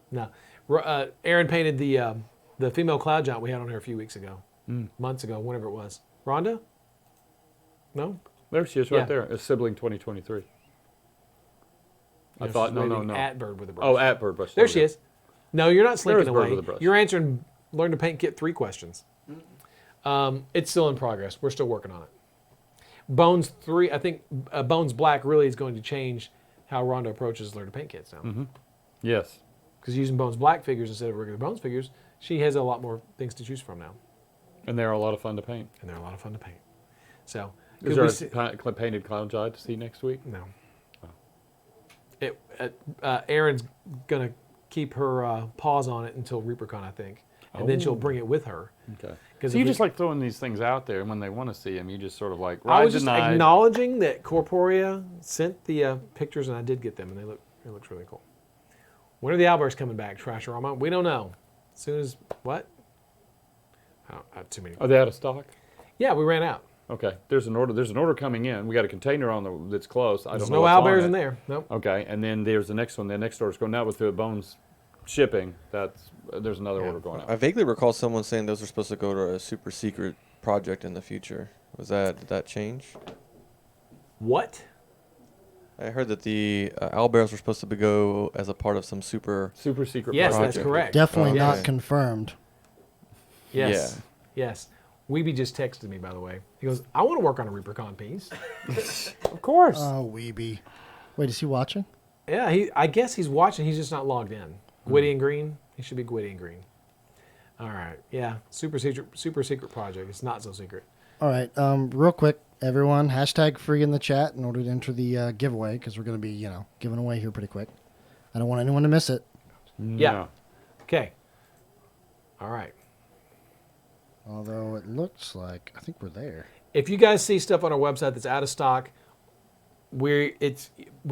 No, Aaron painted the female cloud giant we had on here a few weeks ago, months ago, whenever it was. Rhonda? No? There she is right there. A sibling 2023. I No, thought, she's no. waving at Bird with a brush. Oh, at Bird Brush. There she is. No, you're not slinking There's Bird away. with a brush. You're answering Learn to Paint Kit 3 questions. It's still in progress. We're still working on it. Bones 3, I think Bones Black really is going to change how Rhonda approaches Learn to Paint kits now. Yes. Because using Bones Black figures instead of regular Bones figures, she has a lot more things to choose from now. And they're a lot of fun to paint. And they're a lot of fun to paint. So, Is there a painted clown giant to see next week? No. Erin's going to keep her paws on it until ReaperCon, I think. And then she'll bring it with her. Okay. So you just like throwing these things out there, and when they want to see them, you just sort of like, ride I was just denied. acknowledging that Corporea sent the pictures, and I did get them, and it looks really cool. When are the Owlbears coming back, Trasherama? We don't know. As soon as, what? I have too many. Are they out of stock? Yeah, we ran out. Okay. There's an order coming in. We got a container that's close. I There's don't know no what's on Owlbears it. in there. Nope. Okay. And then there's the next one. The next order's going out with the Bones shipping. There's another order going out. I vaguely recall someone saying those were supposed to go to a super secret project in the future. Did that change? What? I heard that the owlbears were supposed to go as a part of some super secret Yes, project. that's correct. Definitely Yes. not confirmed. Yes. Yes. Weeby just texted me, by the way. He goes, I want to work on a ReaperCon piece. Of course. Oh, Weeby. Wait, is he watching? Yeah, I guess he's watching. He's just not logged in. Gwitty and Green. He should be Gwitty and Green. All right. Yeah. Super secret project. It's not so secret. All right. Real quick, everyone, hashtag free in the chat in order to enter the giveaway because we're going to be, giving away here pretty quick. I don't want anyone to miss it. Yeah. No. Okay. All right. Although it looks like, I think we're there. If you guys see stuff on our website that's out of stock, we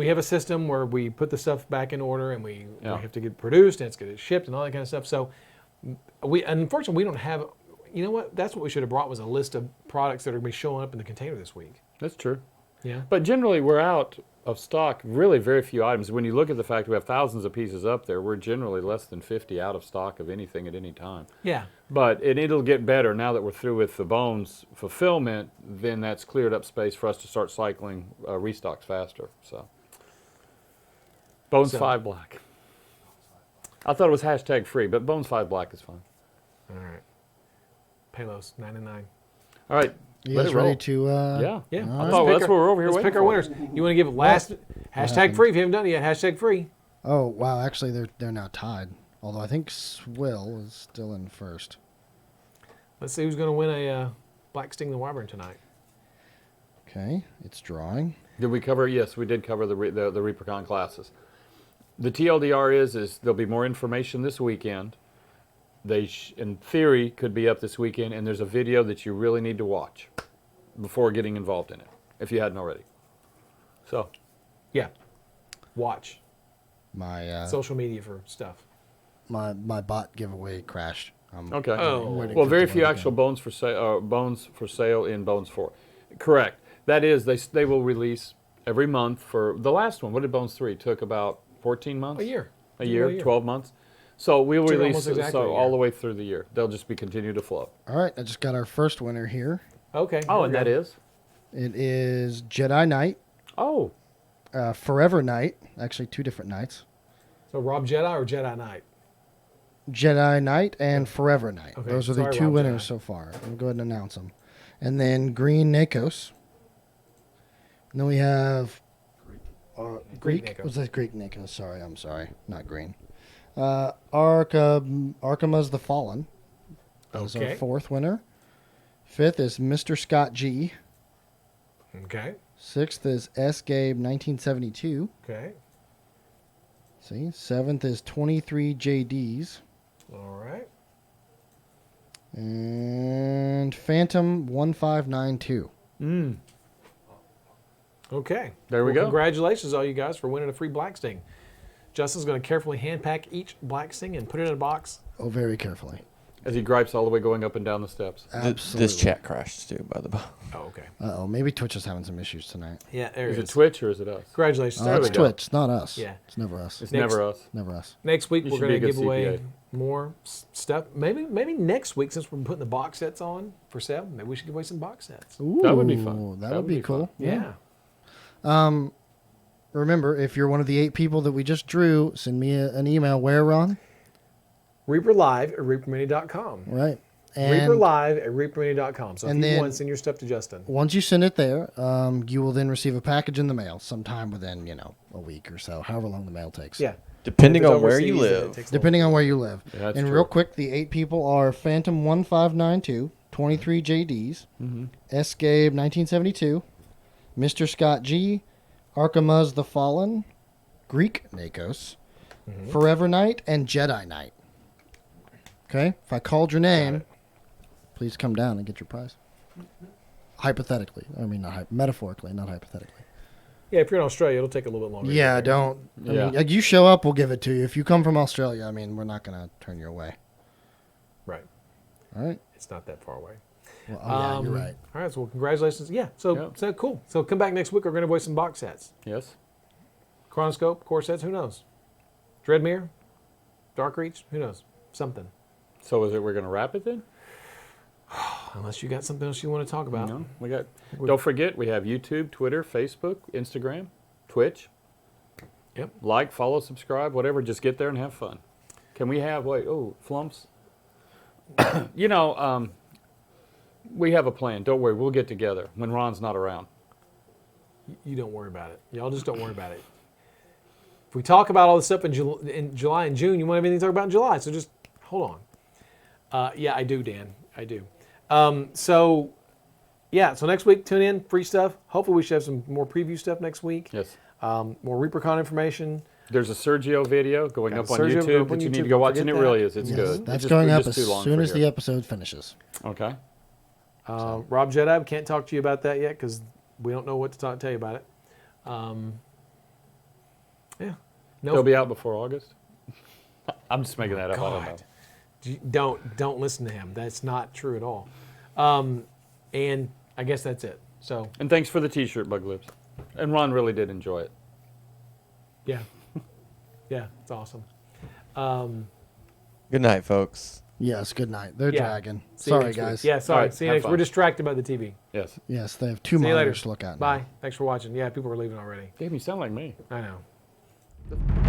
have a system where we put the stuff back in order and we Yeah. have to get produced and it's get shipped and all that kind of stuff. So unfortunately we don't have. You know what? That's what we should have brought was a list of products that are going to be showing up in the container this week. That's true. Yeah. But generally, we're out of stock. Really, very few items. When you look at the fact we have thousands of pieces up there, we're generally less than 50 out of stock of anything at any time. Yeah. But it'll get better now that we're through with the Bones fulfillment. Then that's cleared up space for us to start cycling restocks faster. So Bones 5 Black. I thought it was hashtag free, but Bones 5 Black is fine. All right. Palos 99. All right. You let guys it roll. ready to? Yeah. Yeah. All I right. thought that's what we're over here Let's waiting pick our for. winners. You want to give it last hashtag free if you haven't done it yet. Hashtag free. Oh wow! Actually, they're now tied. Although I think Swill is still in first. Let's see who's going to win a Black Sting the Wyvern tonight. Okay, it's drawing. Did we cover? Yes, we did cover the ReaperCon classes. The TLDR is there'll be more information this weekend. They, in theory, could be up this weekend, and there's a video that you really need to watch before getting involved in it, if you hadn't already. So, Yeah. Watch. My Social media for stuff. my bot giveaway crashed. okay. Oh. waiting Well, for very it to few load actual again. bones for sale in Bones 4. Correct. That is, they will release every month for the last one. What did Bones 3? Took about 14 months? A year. A year, 12 months. So we will Took release almost exactly a year. all the way through the year. They'll just be continue to flow. All right, I just got our first winner here. Okay. Oh, and that is? It is Jedi Knight, Oh, Forever Knight. Actually, two different knights. So Rob Jedi or Jedi Knight? Jedi Knight and Forever Knight. Okay, Those are the sorry, two Rob winners Jedi. so far. I'll go ahead and announce them. And then Green Nakos. And then we have Greek Greek. Nakos. Was that Greek Nakos? Sorry, I'm sorry. Not green. Arkama's the Fallen. That's our Okay. fourth winner. Fifth is Mr. Scott G. Okay. Sixth is S. Gabe 1972. Okay. See, seventh is 23 JDs. All right. And Phantom 1592. Okay. There we go. Congratulations, all you guys, for winning a free Black Sting. Justin's going to carefully hand pack each Black Sting and put it in a box. Oh, very carefully. as he gripes all the way going up and down the steps. Absolutely. This chat crashed too, by the way. Oh, okay. Uh-oh, maybe Twitch is having some issues tonight. Yeah, there Is it it is. Twitch or is it us? Congratulations. Oh, we it's go. Twitch, not us. Yeah. It's never us. It's Next- never us. Never us. Next week You we're should going be to a give good away CPA. more stuff. Maybe next week, since we're putting the box sets on for sale, maybe we should give away some box sets. Ooh, That would be fun. That would be cool. Yeah. Remember, if you're one of the 8 people that we just drew, send me an email. Where, Ron? ReaperLive at reapermini.com. Right. And ReaperLive at reapermini.com. So if and you then- want, send your stuff to Justin. once you send it there, you will then receive a package in the mail sometime within, a week or so, however long the mail takes. Yeah. Depending If it's on where you overseas, then it live. takes a Depending on where you live. Yeah, that's and true. real quick, the 8 people are Phantom 1592, 23 JDs, S. Gabe 1972, Mr. Scott G, Arkamuz the Fallen, Greek Nakos, Forever Knight, and Jedi Knight. Okay? If I called your name, please come down and get your prize. Hypothetically. I mean, metaphorically, not hypothetically. Yeah, if you're in Australia, it'll take a little bit longer. Yeah, don't. I Yeah. mean, like, you show up, we'll give it to you. If you come from Australia, I mean, we're not going to turn you away. Right. All right? It's not that far away. Well, yeah, you're right. All right, so congratulations. Yeah, so Yep. so cool. So come back next week. We're going to give away some box sets. Yes. Chronoscope, core sets, who knows? Dreadmere, Dark Reach, who knows? Something. So is it we're going to wrap it then? Unless you got something else you want to talk about. No. We got. Don't forget we have YouTube, Twitter, Facebook, Instagram, Twitch. Yep. Like, follow, subscribe, whatever. Just get there and have fun. Can we have flumps? We have a plan. Don't worry. We'll get together when Ron's not around. You don't worry about it. Y'all just don't worry about it. If we talk about all this stuff in July and June, you won't have anything to talk about in July. So just hold on. Yeah, I do, Dan. I do. So next week, tune in. Free stuff. Hopefully we should have some more preview stuff next week. Yes. More ReaperCon information. There's a Sergio video going Got up on Sergio YouTube up on that you need YouTube. to go watch, Forget and it that. really is. It's Yes, good. that's It's just- going we're up just as too long soon for as here. the episode finishes. Okay. Rob Jedi, can't talk to you about that yet because we don't know what to tell you about it. Yeah. They'll No, be out before August. I'm just making that up. I don't know. don't listen to him. That's not true at all. And I guess that's it. So And thanks for the T-shirt, Bug Lips. And Ron really did enjoy it. yeah, yeah, it's awesome. Good night, folks. Yes, good night. They're Yeah. dragging. See you Sorry, next week. guys. Yeah, sorry. All right, See you have next. fun. We're distracted by the TV. Yes. Yes, they have 2 See you later. monitors to look at now. Bye. Thanks for watching. Yeah, people are leaving already. Damn, you sound like me. I know.